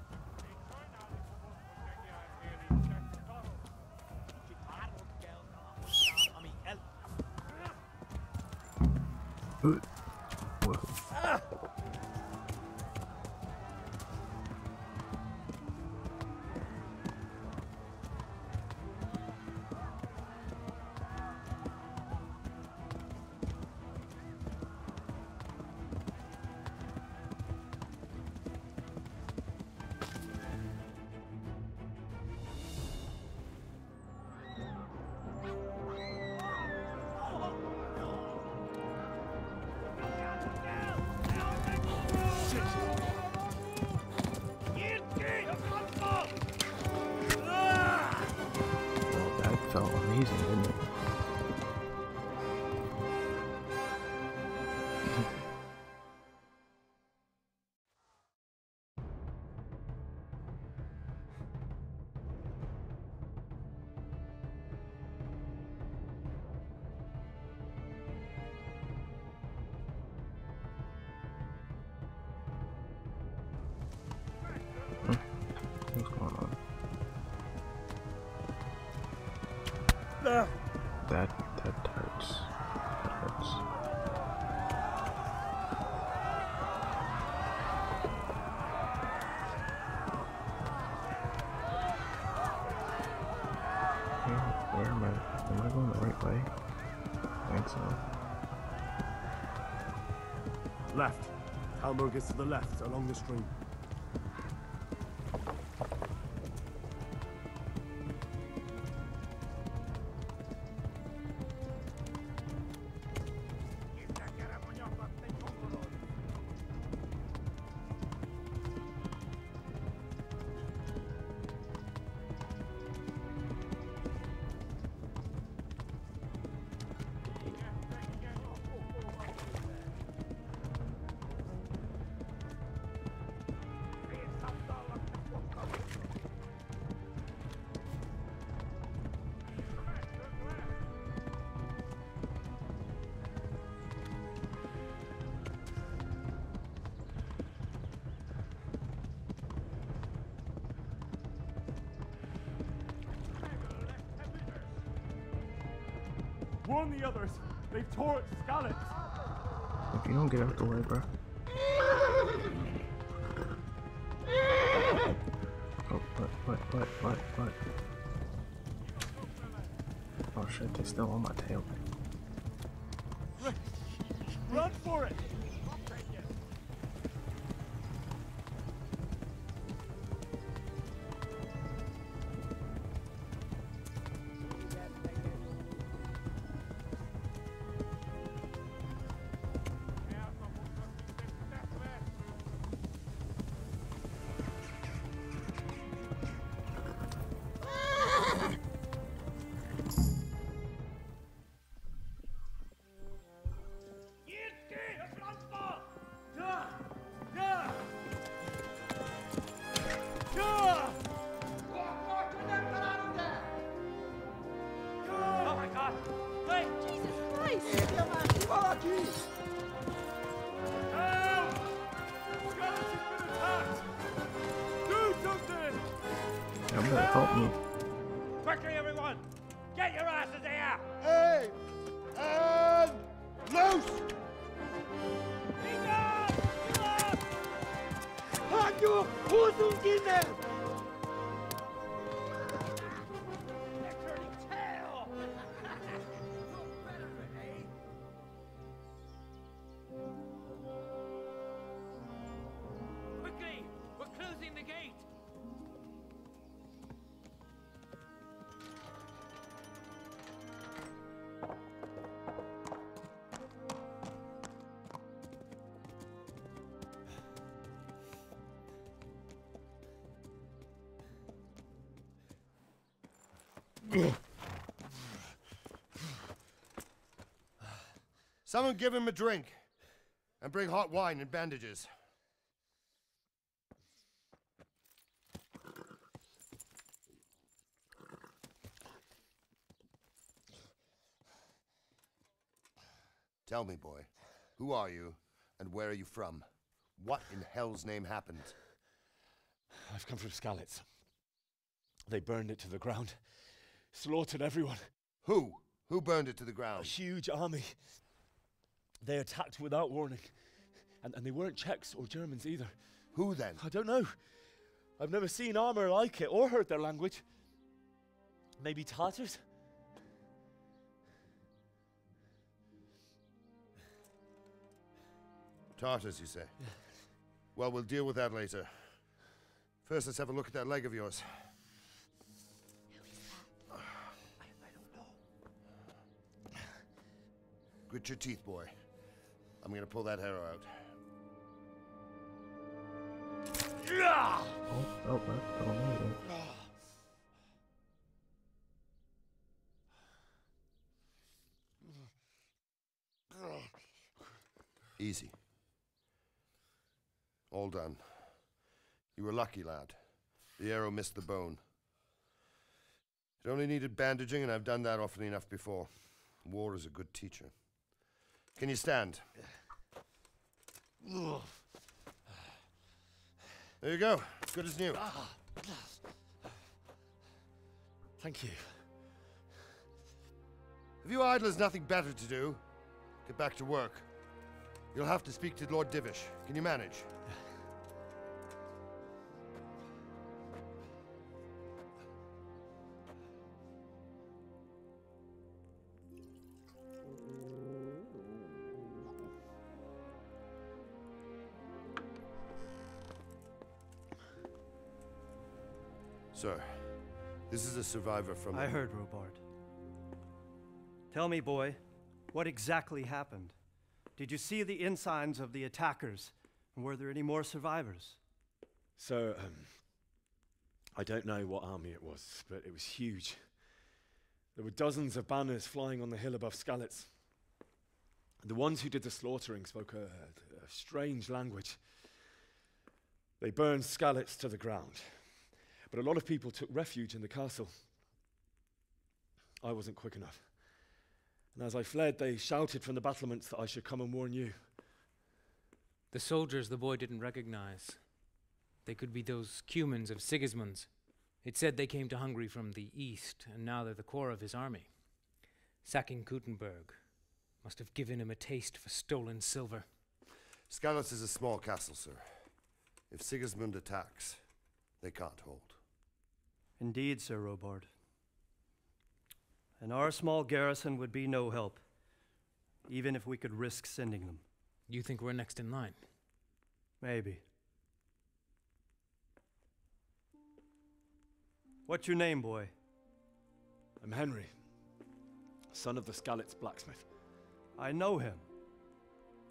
so. Left. Talmberg is to the left, along the stream. Warn the others. They've torched Skalitz. If you don't get out the way, bro. Oh, what? Oh shit, they're still on my tail. Run for it! Help me. Quickly, everyone! Get your asses here! Hey! And loose! Halt your Hosenkinder! They're turning tail! Quickly! We're closing the gate! Someone give him a drink. And bring hot wine and bandages. Tell me, boy, who are you and where are you from? What in hell's name happened? I've come from Skalitz. They burned it to the ground. Slaughtered everyone. Who? Who burned it to the ground? A huge army. They attacked without warning. And they weren't Czechs or Germans either. Who then? I don't know. I've never seen armor like it or heard their language. Maybe Tatars? Tartars, you say? Yeah. Well, we'll deal with that later. First, let's have a look at that leg of yours. Grit your teeth, boy. I'm gonna pull that arrow out. Oh, Easy. All done. You were lucky, lad. The arrow missed the bone. It only needed bandaging, and I've done that often enough before. War is a good teacher. Can you stand? There you go. Good as new. Thank you. Have you idlers nothing better to do? Get back to work. You'll have to speak to Lord Divish. Can you manage? Sir, this is a survivor from... I heard, Robard. Tell me, boy, what exactly happened? Did you see the ensigns of the attackers? And were there any more survivors? So, I don't know what army it was, but it was huge. There were dozens of banners flying on the hill above Skalitz. The ones who did the slaughtering spoke a strange language. They burned Skalitz to the ground, but a lot of people took refuge in the castle. I wasn't quick enough. And as I fled, they shouted from the battlements that I should come and warn you. The soldiers the boy didn't recognize. They could be those Cumans of Sigismund's. It said they came to Hungary from the east, and now they're the core of his army. Sacking Kuttenberg must have given him a taste for stolen silver. Skalitz is a small castle, sir. If Sigismund attacks, they can't hold. Indeed, Sir Robard. And our small garrison would be no help, even if we could risk sending them. You think we're next in line? Maybe. What's your name, boy? I'm Henry, son of the Skalitz blacksmith. I know him.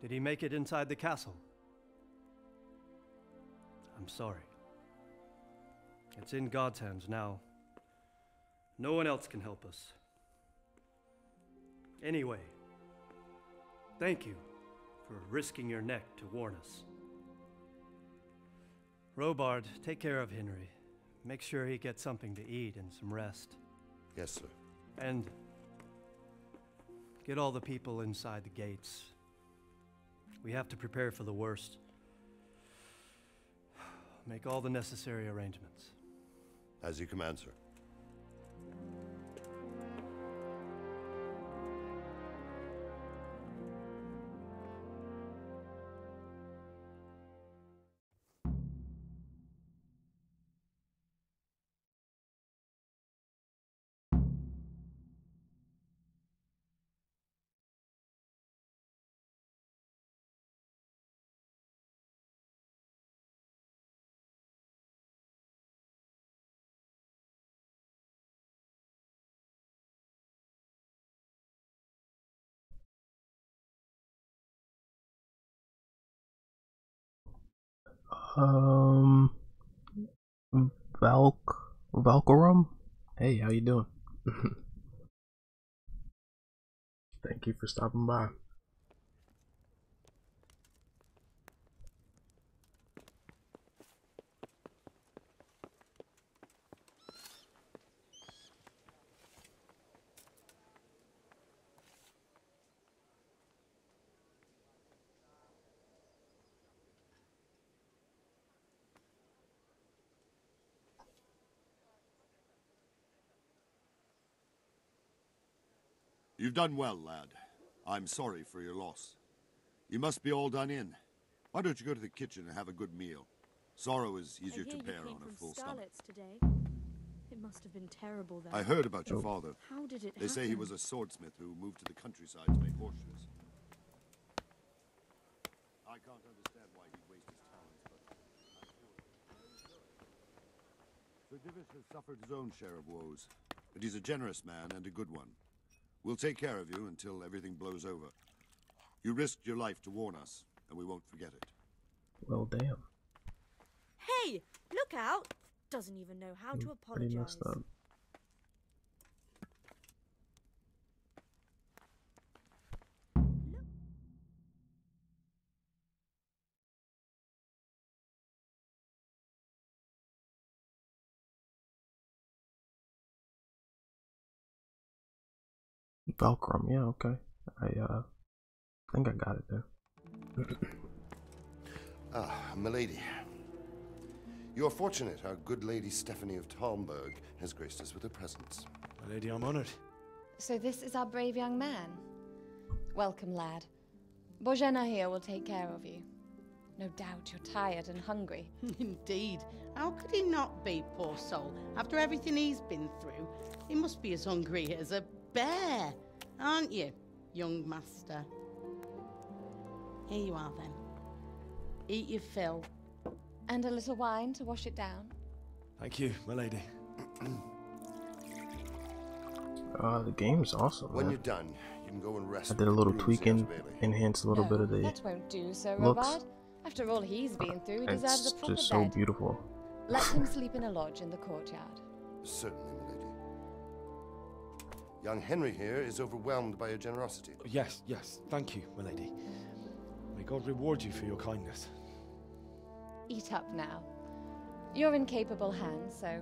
Did he make it inside the castle? I'm sorry. It's in God's hands now. No one else can help us. Anyway, thank you for risking your neck to warn us. Robard, take care of Henry. Make sure he gets something to eat and some rest. Yes, sir. And get all the people inside the gates. We have to prepare for the worst. Make all the necessary arrangements. As you command, sir. Valkyrum? Hey, how you doing? Thank you for stopping by. You've done well, lad. I'm sorry for your loss. You must be all done in. Why don't you go to the kitchen and have a good meal? Sorrow is easier to bear on a full stomach. Today. It must have been terrible then. I heard about your father. How did it They say he was a swordsmith who moved to the countryside to make horseshoes. I can't understand why he'd waste his talents, but Sir Divish has suffered his own share of woes, but he's a generous man and a good one. We'll take care of you until everything blows over. You risked your life to warn us, and we won't forget it. Well, damn. Hey, look out! Doesn't even know how to Pretty apologize. messed up. Valkyrum, yeah, okay. I think I got it there. Ah, milady. You are fortunate our good lady Stephanie of Talmberg has graced us with her presence. My lady, I'm honored. So this is our brave young man. Welcome, lad. Bozhena here will take care of you. No doubt you're tired and hungry. Indeed. How could he not be, poor soul? After everything he's been through, he must be as hungry as a bear, aren't you, young master? Here you are, then. Eat your fill. And a little wine to wash it down. Thank you, my lady. The game's awesome. When man. you're done, you can go and rest. I did a little with tweaking, Bailey. enhanced a little bit of the That won't do, Sir looks. Robard. After all he's been through, he deserves It's a proper just so bed. beautiful. Let him sleep in a lodge in the courtyard. Certainly, milady. Young Henry here is overwhelmed by your generosity. Yes, yes. Thank you, milady. May God reward you for your kindness. Eat up now. You're in capable hands, so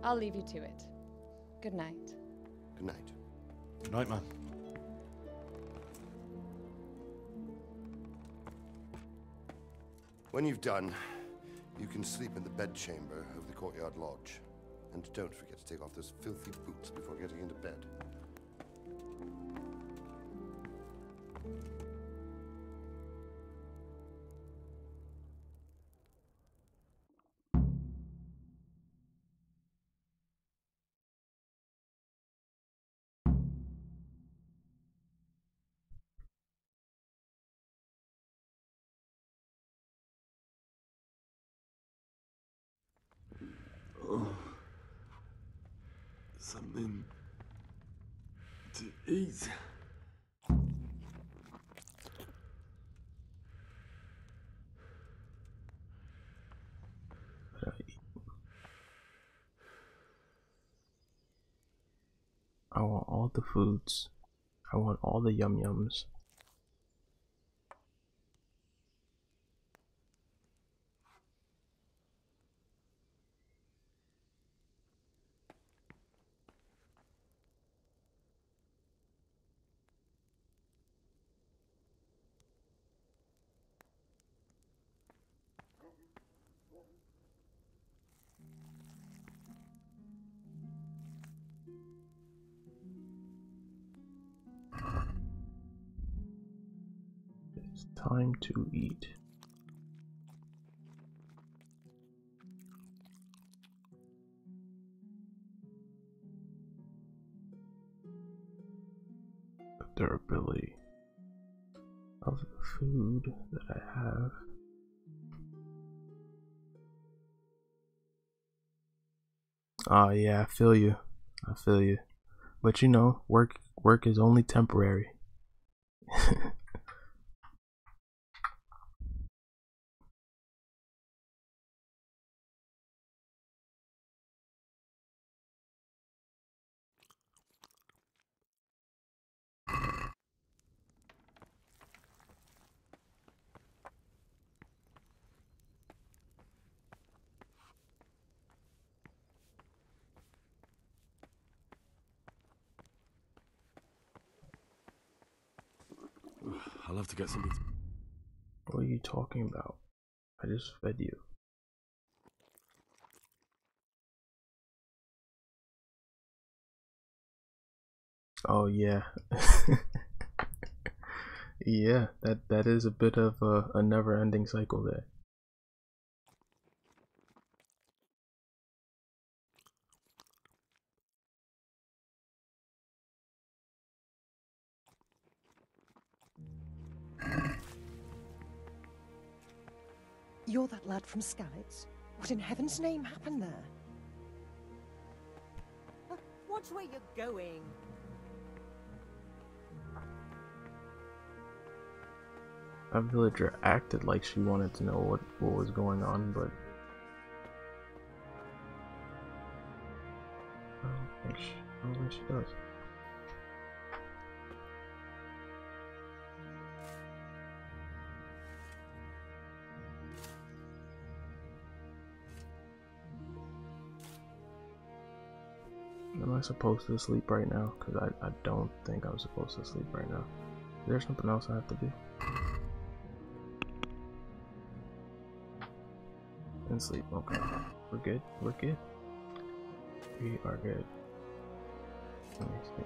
I'll leave you to it. Good night. Good night. Good night, man. When you've done, you can sleep in the bedchamber of the courtyard lodge. And don't forget to take off those filthy boots before getting into bed. Oh, something to eat. I want all the foods. I want all the yum yums. It's time to eat. The durability of the food that I have. Oh yeah, I feel you. I feel you. But you know, work is only temporary. I'll have to get something. What are you talking about? I just fed you. Oh yeah. Yeah, that is a bit of a never-ending cycle there. You're that lad from Skalitz? What in heaven's name happened there? Watch where you're going. That villager acted like she wanted to know what was going on, but I don't think she does. Am I supposed to sleep right now? Because I don't think I'm supposed to sleep right now. Is there something else I have to do? And sleep. Okay. We're good. We're good. We are good. Let me see.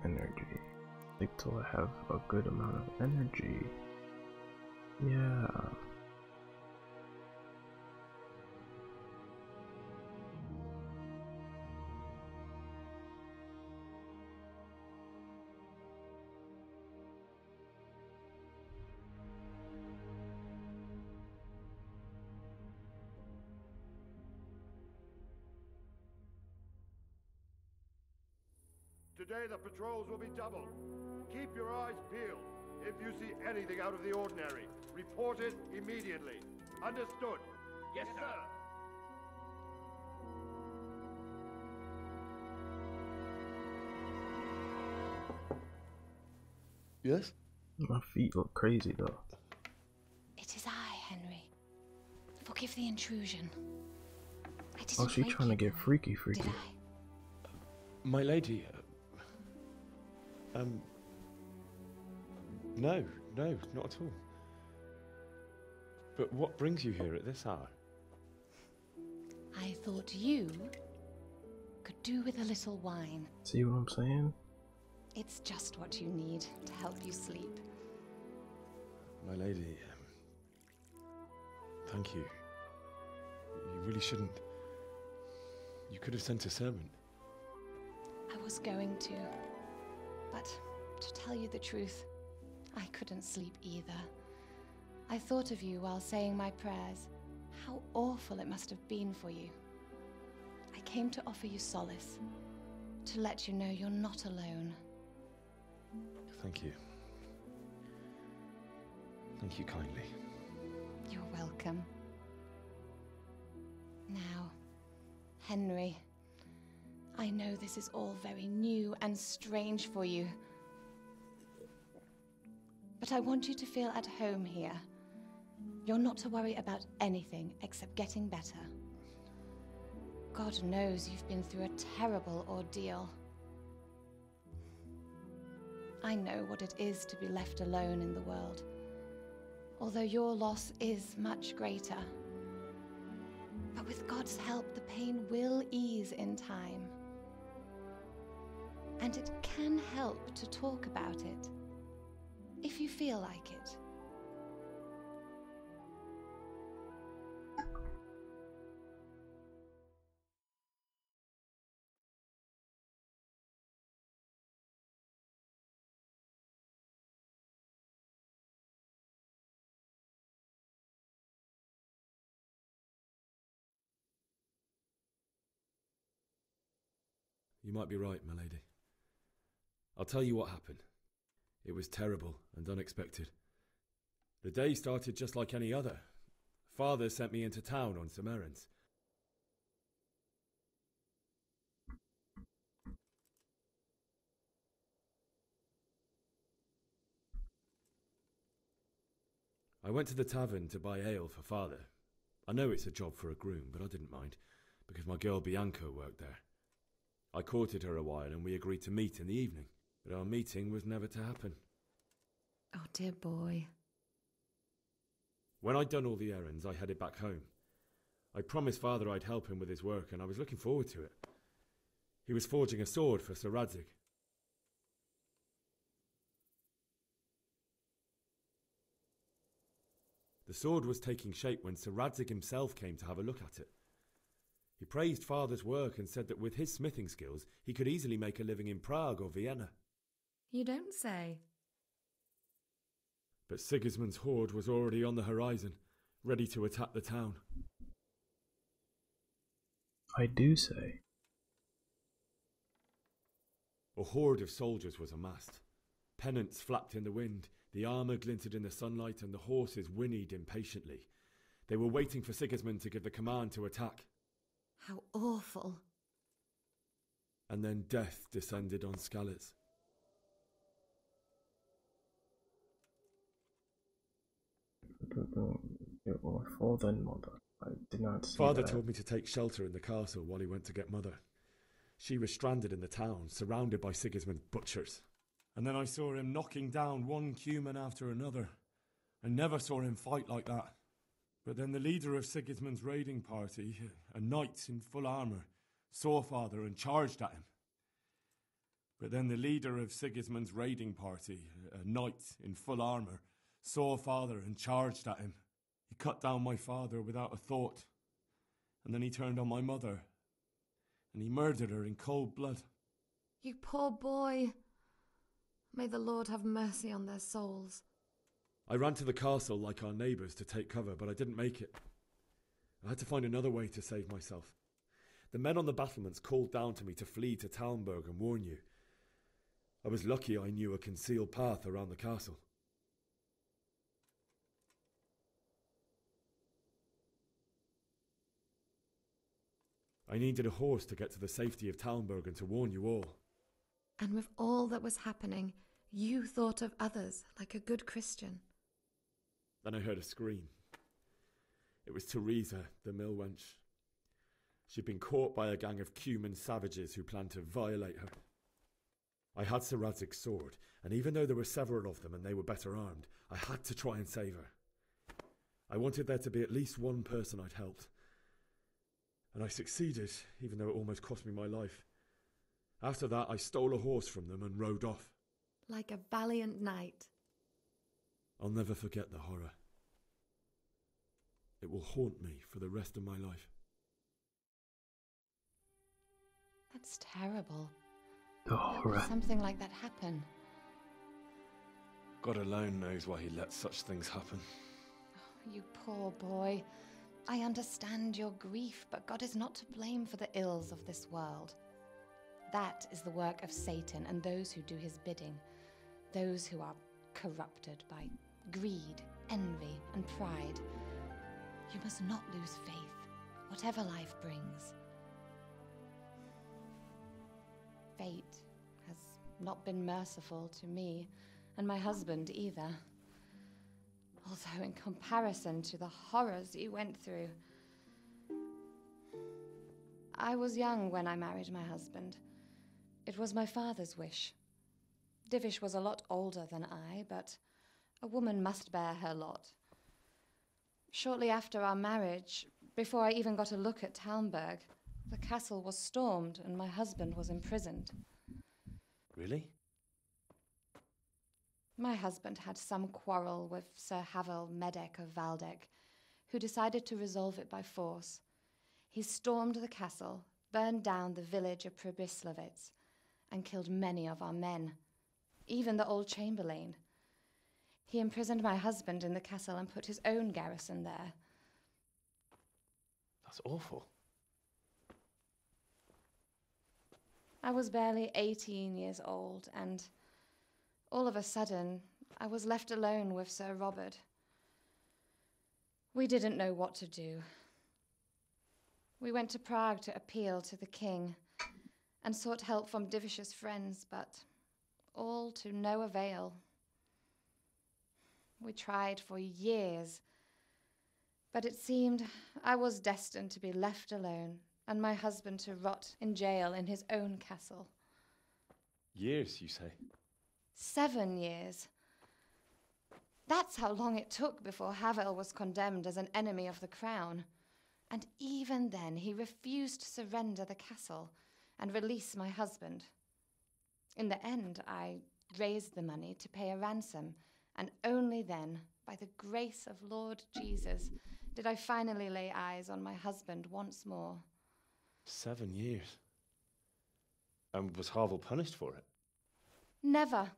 energy. Wait till I have a good amount of energy. Yeah. Today the patrols will be doubled. Keep your eyes peeled. If you see anything out of the ordinary, report it immediately. Understood? Yes, sir. Yes? My feet look crazy though. It is I, Henry. Forgive the intrusion. I didn't Oh, she wake trying to you, get freaky, freaky. did I? My lady, no, not at all. But what brings you here at this hour? I thought you could do with a little wine. See what I'm saying? It's just what you need to help you sleep. My lady, thank you. You really shouldn't. You could have sent a servant. I was going to, but to tell you the truth, I couldn't sleep either. I thought of you while saying my prayers. How awful it must have been for you. I came to offer you solace, to let you know you're not alone. Thank you. Thank you kindly. You're welcome. Now, Henry, I know this is all very new and strange for you, but I want you to feel at home here. You're not to worry about anything except getting better. God knows you've been through a terrible ordeal. I know what it is to be left alone in the world, although your loss is much greater. But with God's help, the pain will ease in time. And it can help to talk about it, if you feel like it. You might be right, my lady. I'll tell you what happened. It was terrible and unexpected. The day started just like any other. Father sent me into town on some errands. I went to the tavern to buy ale for Father. I know it's a job for a groom, but I didn't mind, because my girl Bianca worked there. I courted her a while and we agreed to meet in the evening, but our meeting was never to happen. Oh, dear boy. When I'd done all the errands, I headed back home. I promised Father I'd help him with his work, and I was looking forward to it. He was forging a sword for Sir Radzig. The sword was taking shape when Sir Radzig himself came to have a look at it. He praised Father's work and said that with his smithing skills, he could easily make a living in Prague or Vienna. You don't say. But Sigismund's horde was already on the horizon, ready to attack the town. I do say. A horde of soldiers was amassed. Pennants flapped in the wind, the armour glinted in the sunlight, and the horses whinnied impatiently. They were waiting for Sigismund to give the command to attack. How awful. And then death descended on Skalitz. Father and Mother. I did not see Father that. told me to take shelter in the castle while he went to get Mother. She was stranded in the town, surrounded by Sigismund's butchers. And then I saw him knocking down one human after another. I never saw him fight like that. But then the leader of Sigismund's raiding party, a knight in full armour, saw Father and charged at him. But then the leader of Sigismund's raiding party, a knight in full armour, saw father and charged at him. He cut down my father without a thought. And then he turned on my mother. And he murdered her in cold blood. You poor boy. May the Lord have mercy on their souls. I ran to the castle like our neighbours to take cover, but I didn't make it. I had to find another way to save myself. The men on the battlements called down to me to flee to Talmberg and warn you. I was lucky I knew a concealed path around the castle. I needed a horse to get to the safety of Talmberg and to warn you all. And with all that was happening, you thought of others like a good Christian. Then I heard a scream. It was Teresa, the mill wench. She'd been caught by a gang of Cuman savages who planned to violate her. I had Sir Radzig's sword, and even though there were several of them and they were better armed, I had to try and save her. I wanted there to be at least one person I'd helped. And I succeeded, even though it almost cost me my life. After that, I stole a horse from them and rode off. Like a valiant knight. I'll never forget the horror. It will haunt me for the rest of my life. That's terrible. The How horror. could something like that happen? God alone knows why he lets such things happen. You poor boy. I understand your grief, but God is not to blame for the ills of this world. That is the work of Satan and those who do his bidding. Those who are corrupted by greed, envy, and pride. You must not lose faith, whatever life brings. Fate has not been merciful to me, and my husband either. Although in comparison to the horrors you went through. I was young when I married my husband. It was my father's wish. Divish was a lot older than I, but a woman must bear her lot. Shortly after our marriage, before I even got a look at Talmberg, the castle was stormed and my husband was imprisoned. Really? My husband had some quarrel with Sir Havel Medek of Valdek, who decided to resolve it by force. He stormed the castle, burned down the village of Pribyslavitz, and killed many of our men, even the old chamberlain. He imprisoned my husband in the castle and put his own garrison there. That's awful. I was barely 18 years old, and all of a sudden, I was left alone with Sir Robert. We didn't know what to do. We went to Prague to appeal to the king and sought help from Divish's friends, but all to no avail. We tried for years, but it seemed I was destined to be left alone and my husband to rot in jail in his own castle. Years, you say? 7 years. That's how long it took before Havel was condemned as an enemy of the crown. And even then, he refused to surrender the castle and release my husband. In the end, I raised the money to pay a ransom, and only then, by the grace of Lord Jesus, did I finally lay eyes on my husband once more. 7 years? And was Havel punished for it? Never.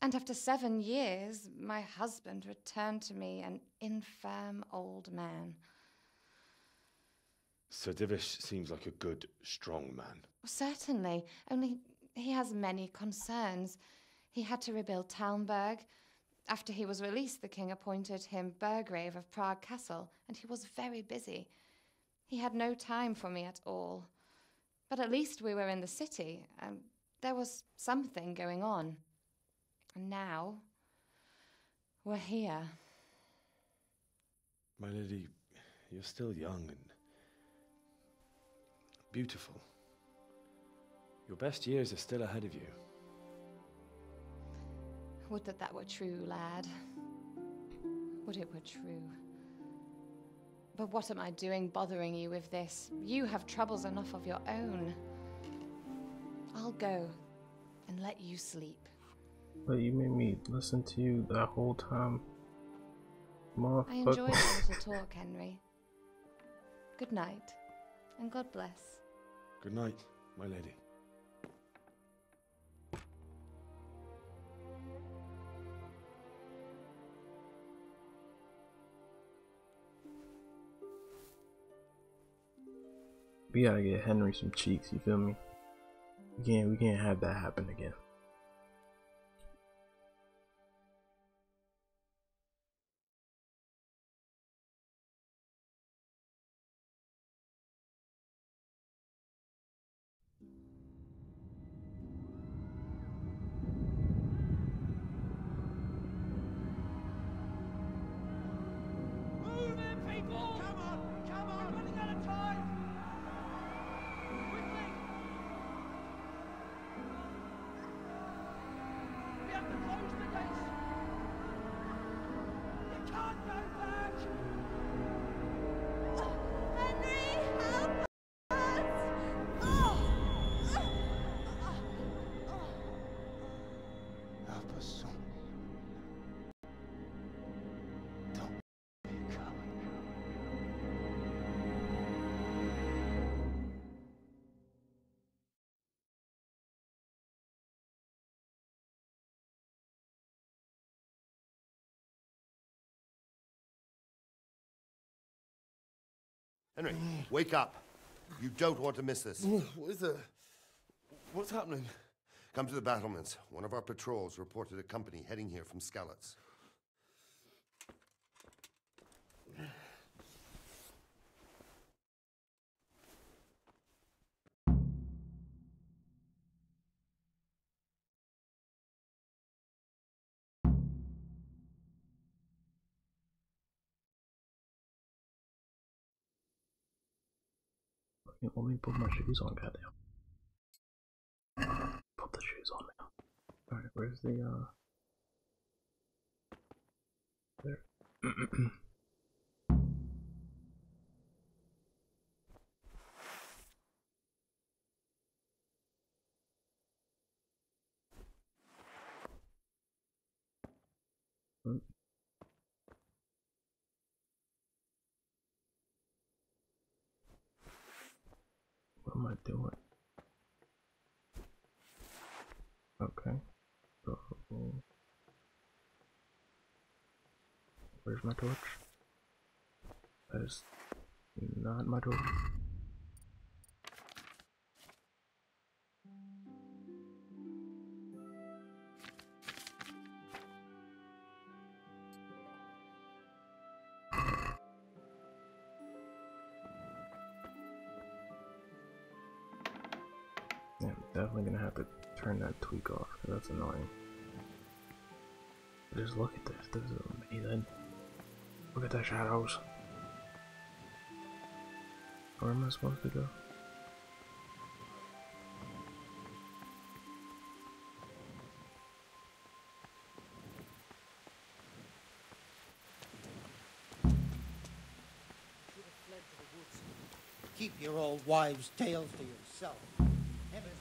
And after 7 years, my husband returned to me an infirm old man. Sir Divish seems like a good, strong man. Certainly, only he has many concerns. He had to rebuild Talmberg. After he was released, the king appointed him Burgrave of Prague Castle, and he was very busy. He had no time for me at all. But at least we were in the city, and there was something going on. And now, we're here. My lady, you're still young and beautiful. Your best years are still ahead of you. Would that were true, lad. Would it were true. But what am I doing bothering you with this? You have troubles enough of your own. I'll go and let you sleep. But you made me listen to you that whole time. Motherfucker. I enjoyed our little talk, Henry. Good night, and God bless. Good night, my lady. We gotta get Henry some cheeks, you feel me? We can't have that happen again. Move in, people! Come on! Come on! We're running out of time! Quickly! We have to close the gates! You can't go back! Henry, help us! Help us, son. Don't be a coward. Henry, wake up. You don't want to miss this. What is it? What's happening? Come to the battlements. One of our patrols reported a company heading here from Skalitz. Let me put my shoes on, goddamn. Put the shoes on now. Alright, where's the there. What am I doing? Okay. So, where's my torch? That is not my torch. Yeah, I'm definitely gonna have to turn that tweak off, because that's annoying. Just look at this, this is amazing. Look at the shadows. Where am I supposed to go? Keep your old wives' tales to yourself. Heavens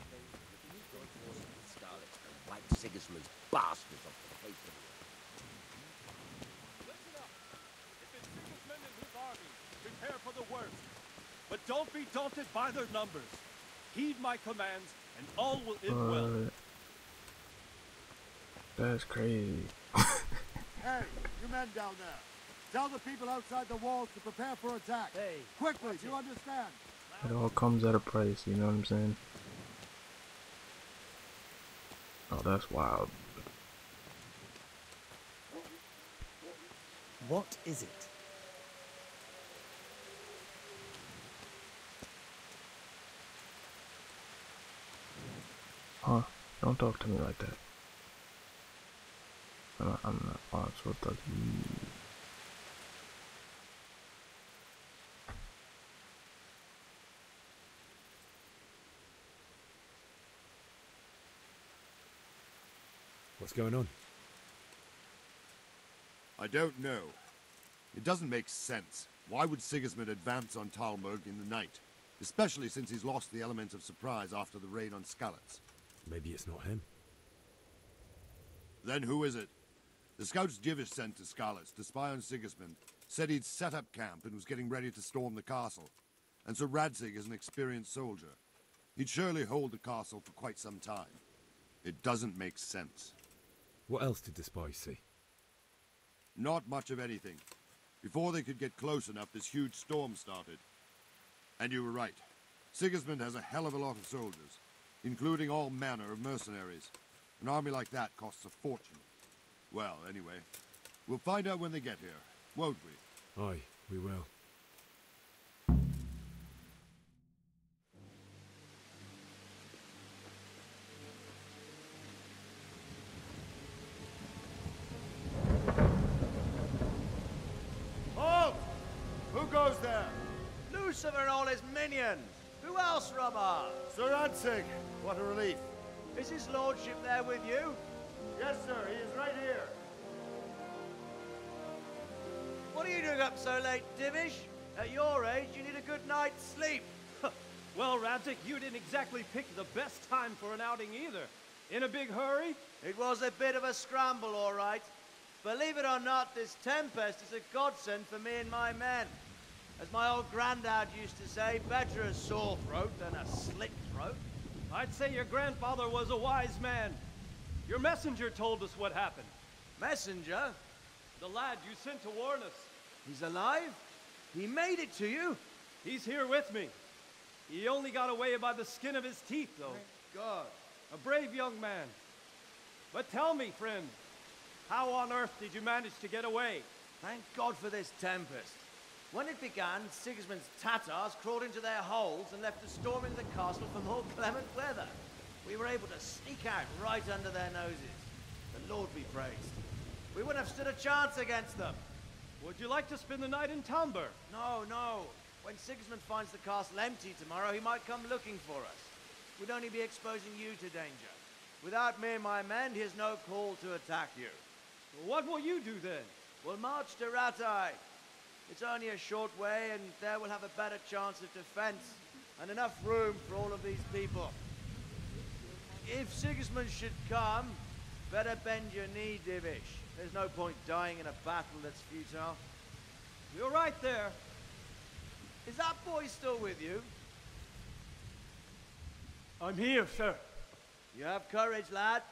Scarlet, like Sigismund's bastards off the face of the earth. Listen up. If it's Sigismund and his army, prepare for the worst. But don't be daunted by their numbers. Heed my commands, and all will end well. That's crazy. Hey, you men down there. Tell the people outside the walls to prepare for attack. Hey, quickly, do you understand? It all comes at a price, you know what I'm saying? Oh, that's wild. What is it? Huh? Don't talk to me like that. I'm not supposed to talk to you. What's going on? I don't know. It doesn't make sense. Why would Sigismund advance on Talmberg in the night? Especially since he's lost the element of surprise after the raid on Skalitz. Maybe it's not him. Then who is it? The scouts Divish sent to Skalitz to spy on Sigismund said he'd set up camp and was getting ready to storm the castle. And Sir Radzig is an experienced soldier. He'd surely hold the castle for quite some time. It doesn't make sense. What else did the spies see? Not much of anything. Before they could get close enough, this huge storm started. And you were right. Sigismund has a hell of a lot of soldiers, including all manner of mercenaries. An army like that costs a fortune. Well, anyway, we'll find out when they get here, won't we? Aye, we will. Halt! Who goes there? Lucifer and all his minions. Who else, Robber? Sir Radzig, what a relief. Is his lordship there with you? Yes, sir, he is right here. What are you doing up so late, Divish? At your age, you need a good night's sleep. Well, Radzig, you didn't exactly pick the best time for an outing either. In a big hurry? It was a bit of a scramble, all right. Believe it or not, this tempest is a godsend for me and my men. As my old granddad used to say, better a sore throat than a slit throat. I'd say your grandfather was a wise man. Your messenger told us what happened. Messenger? The lad you sent to warn us. He's alive? He made it to you? He's here with me. He only got away by the skin of his teeth, though. Thank God. A brave young man. But tell me, friend, how on earth did you manage to get away? Thank God for this tempest. When it began, Sigismund's Tatars crawled into their holes and left us storming the castle for more clement weather. We were able to sneak out right under their noses. The Lord be praised. We wouldn't have stood a chance against them. Would you like to spend the night in Talmberg? No, no. When Sigismund finds the castle empty tomorrow, he might come looking for us. We'd only be exposing you to danger. Without me and my men, he has no call to attack you. What will you do then? We'll march to Ratai. It's only a short way, and there we'll have a better chance of defense and enough room for all of these people. If Sigismund should come, better bend your knee, Divish. There's no point dying in a battle that's futile. You're right there. Is that boy still with you? I'm here, sir. You have courage, lad.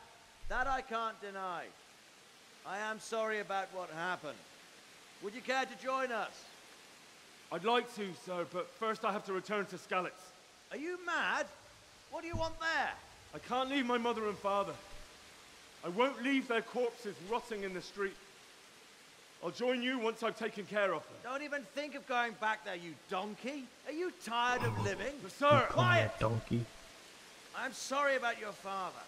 That I can't deny. I am sorry about what happened. Would you care to join us? I'd like to, sir, but first I have to return to Skalitz. Are you mad? What do you want there? I can't leave my mother and father. I won't leave their corpses rotting in the street. I'll join you once I've taken care of them. Don't even think of going back there, you donkey. Are you tired of living? Sir! Quiet! Donkey. I'm sorry about your father,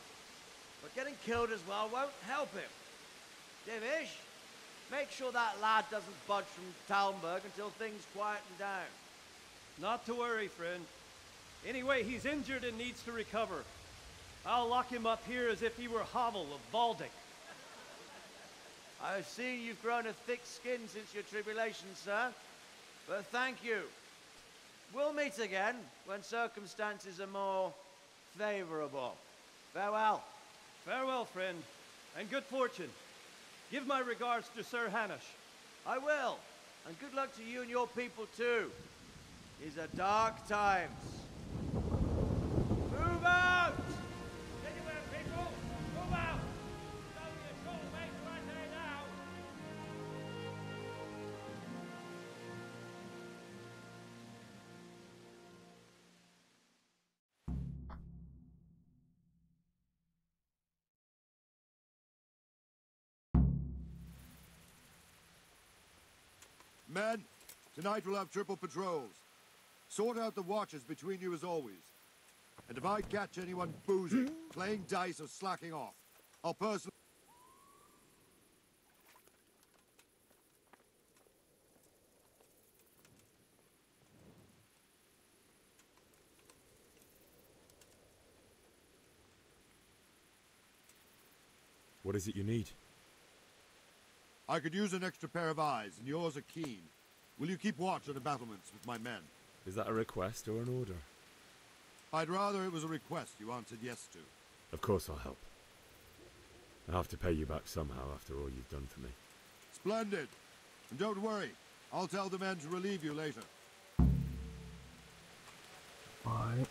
but getting killed as well won't help him. Divish, make sure that lad doesn't budge from Talmberg until things quieten down. Not to worry, friend. Anyway, he's injured and needs to recover. I'll lock him up here as if he were Havel of Baldic. I've seen you've grown a thick skin since your tribulation, sir. But thank you. We'll meet again when circumstances are more favorable. Farewell. Farewell, friend, and good fortune. Give my regards to Sir Hanush. I will. And good luck to you and your people, too. These are dark times. Move out! Anywhere, people! Move out! It's only a short way to right there now. Men, tonight we'll have triple patrols. Sort out the watches between you as always. And if I catch anyone boozing, playing dice, or slacking off, I'll personally... What is it you need? I could use an extra pair of eyes, and yours are keen. Will you keep watch on the battlements with my men? Is that a request or an order? I'd rather it was a request you answered yes to. Of course I'll help. I have to pay you back somehow after all you've done for me. Splendid. And don't worry, I'll tell the men to relieve you later. Alright.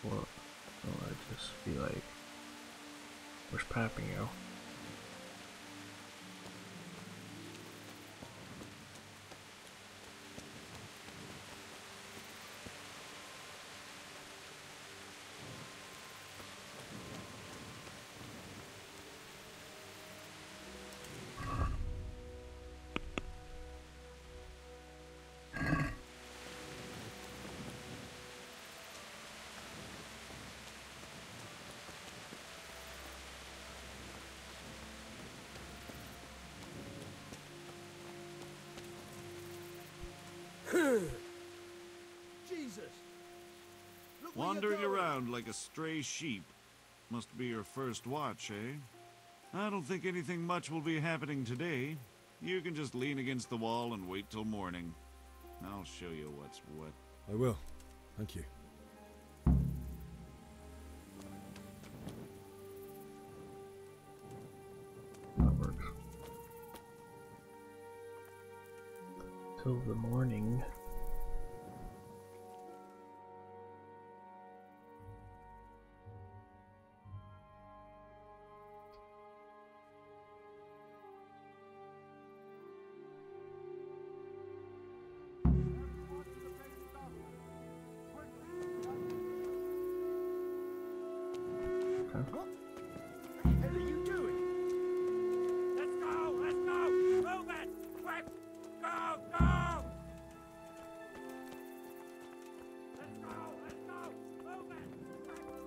Well, I'd just be like, where's Papio? Jesus! Wandering around like a stray sheep. Must be your first watch, eh? I don't think anything much will be happening today. You can just lean against the wall and wait till morning. I'll show you what's what. I will. Thank you. That works. Till the morning. What the hell are you doing? Let's go! Let's go! Move it! Quick! Go! Go! Let's go! Let's go! Move it! Quick!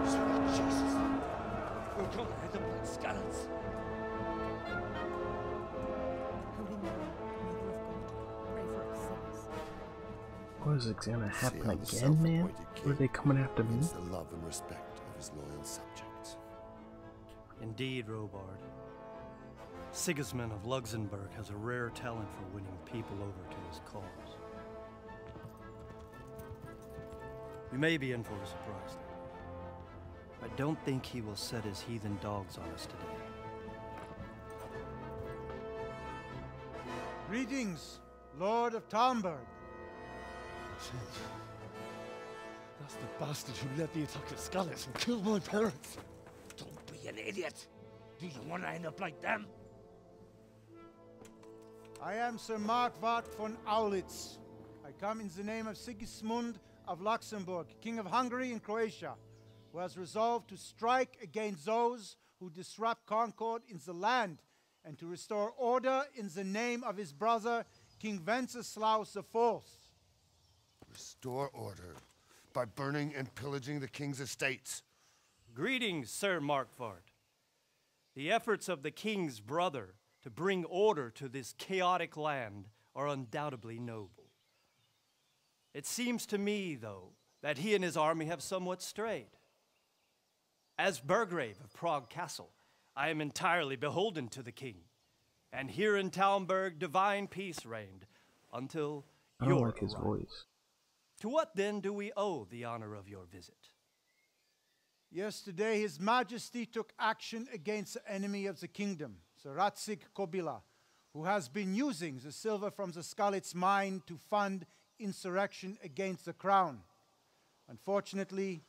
Go! Go! Jesus! We're gonna hit them like scallops. Holy Mary, Mother of God, pray for us sinners. What is it gonna happen See how the again, man? self-appointed Or are they coming after me? wins the love and respect of his loyal subjects. Indeed, Robard. Sigismund of Luxembourg has a rare talent for winning people over to his cause. You may be in for a surprise, though. I don't think he will set his heathen dogs on us today. Greetings, Lord of Talmberg. That's the bastard who led the attack at Scarlet and killed my parents. Don't be an idiot. Do you want to end up like them? I am Sir Markwart von Aulitz. I come in the name of Sigismund of Luxembourg, King of Hungary and Croatia, who has resolved to strike against those who disrupt concord in the land and to restore order in the name of his brother, King Wenceslaus IV. Restore order by burning and pillaging the king's estates. Greetings, Sir Markwart. The efforts of the king's brother to bring order to this chaotic land are undoubtedly noble. It seems to me, though, that he and his army have somewhat strayed. As Burgrave of Prague Castle, I am entirely beholden to the king, and here in Talmberg divine peace reigned until I don't your like his arrival. voice. To what then do we owe the honor of your visit? Yesterday, His Majesty took action against the enemy of the kingdom, Sir Ratzik Kobila, who has been using the silver from the Skalitz mine to fund insurrection against the crown. Unfortunately,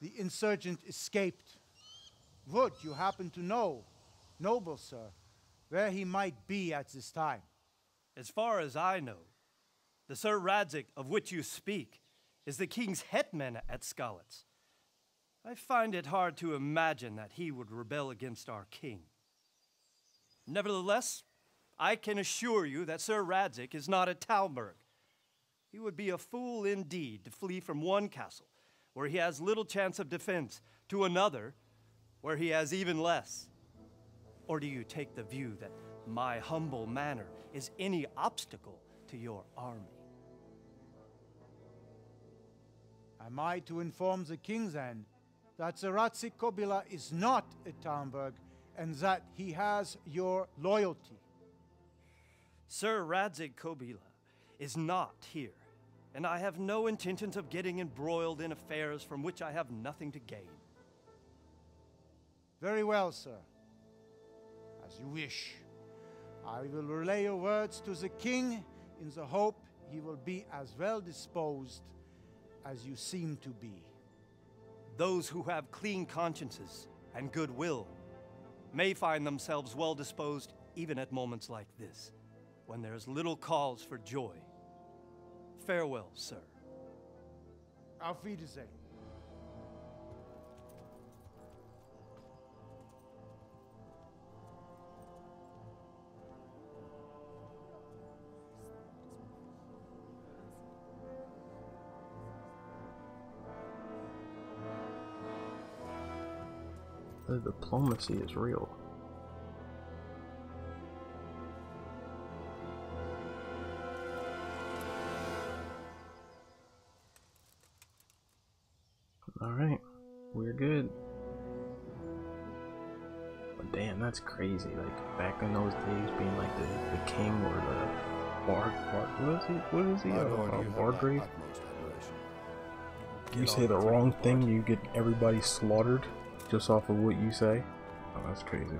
the insurgent escaped. Would you happen to know, noble sir, where he might be at this time? As far as I know, the Sir Radzik of which you speak is the king's hetman at Skalitz. I find it hard to imagine that he would rebel against our king. Nevertheless, I can assure you that Sir Radzik is not at Talmberg. He would be a fool indeed to flee from one castle where he has little chance of defense to another where he has even less? Or do you take the view that my humble manner is any obstacle to your army? Am I to inform the king then that Zeratzi Kobila is not at Talmberg and that he has your loyalty? Sir Radzig Kobila is not here, and I have no intentions of getting embroiled in affairs from which I have nothing to gain. Very well, sir. As you wish. I will relay your words to the king in the hope he will be as well disposed as you seem to be. Those who have clean consciences and goodwill may find themselves well disposed even at moments like this, when there's little cause for joy. Farewell, sir. Auf Wiedersehen. The diplomacy is real. Alright, we're good. But damn, that's crazy. Like, back in those days, being like the king or the what is he? Margrave? You say the wrong thing, you get everybody slaughtered just off of what you say. Oh, that's crazy.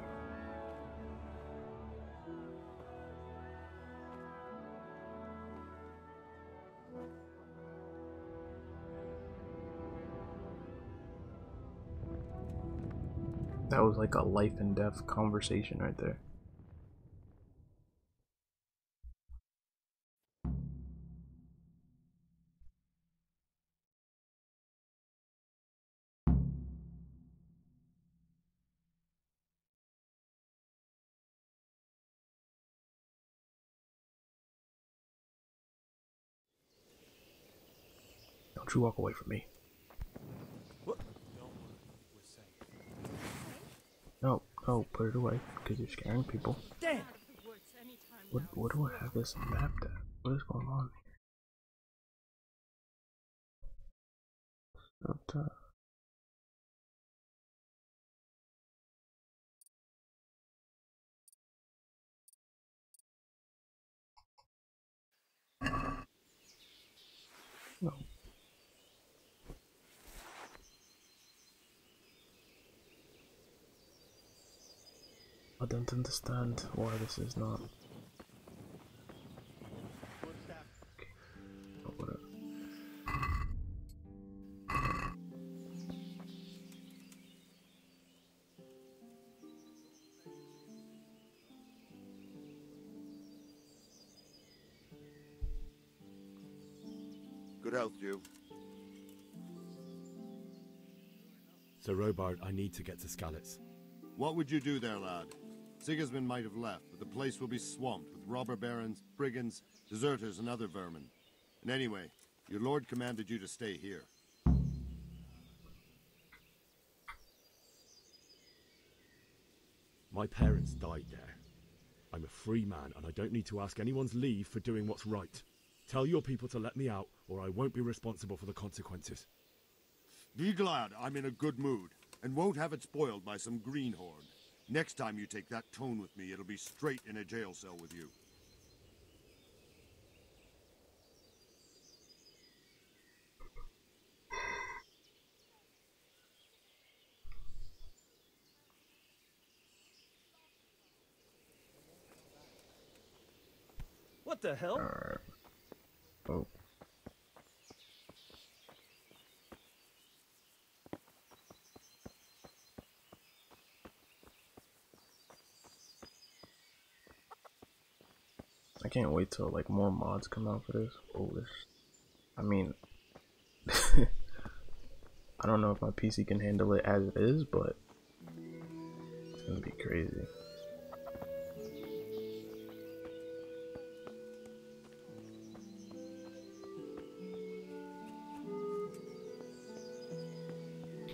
That was like a life and death conversation right there. Don't you walk away from me. What? No, put it away, because you're scaring people. Damn! What do I have this mapped at? What is going on here? Not, no. I don't understand why this is not. Okay. Oh, whatever. Good health, you. Sir Robard, I need to get to Skalitz. What would you do there, lad? Sigismund might have left, but the place will be swamped with robber barons, brigands, deserters, and other vermin. And anyway, your lord commanded you to stay here. My parents died there. I'm a free man, and I don't need to ask anyone's leave for doing what's right. Tell your people to let me out, or I won't be responsible for the consequences. Be glad I'm in a good mood, and won't have it spoiled by some greenhorn. Next time you take that tone with me, it'll be straight in a jail cell with you. What the hell? Oh. I can't wait till like more mods come out for this. Oh, this. I mean, I don't know if my PC can handle it as it is, but it's gonna be crazy.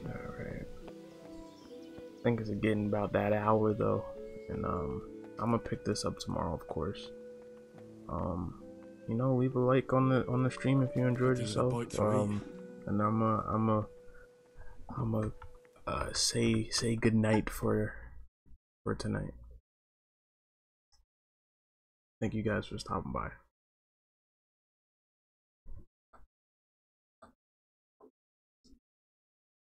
Alright. think it's getting about that hour though, and I'm gonna pick this up tomorrow, of course. You know, leave a like on the stream if you enjoyed yourself. And I'm say good night for tonight. Thank you guys for stopping by.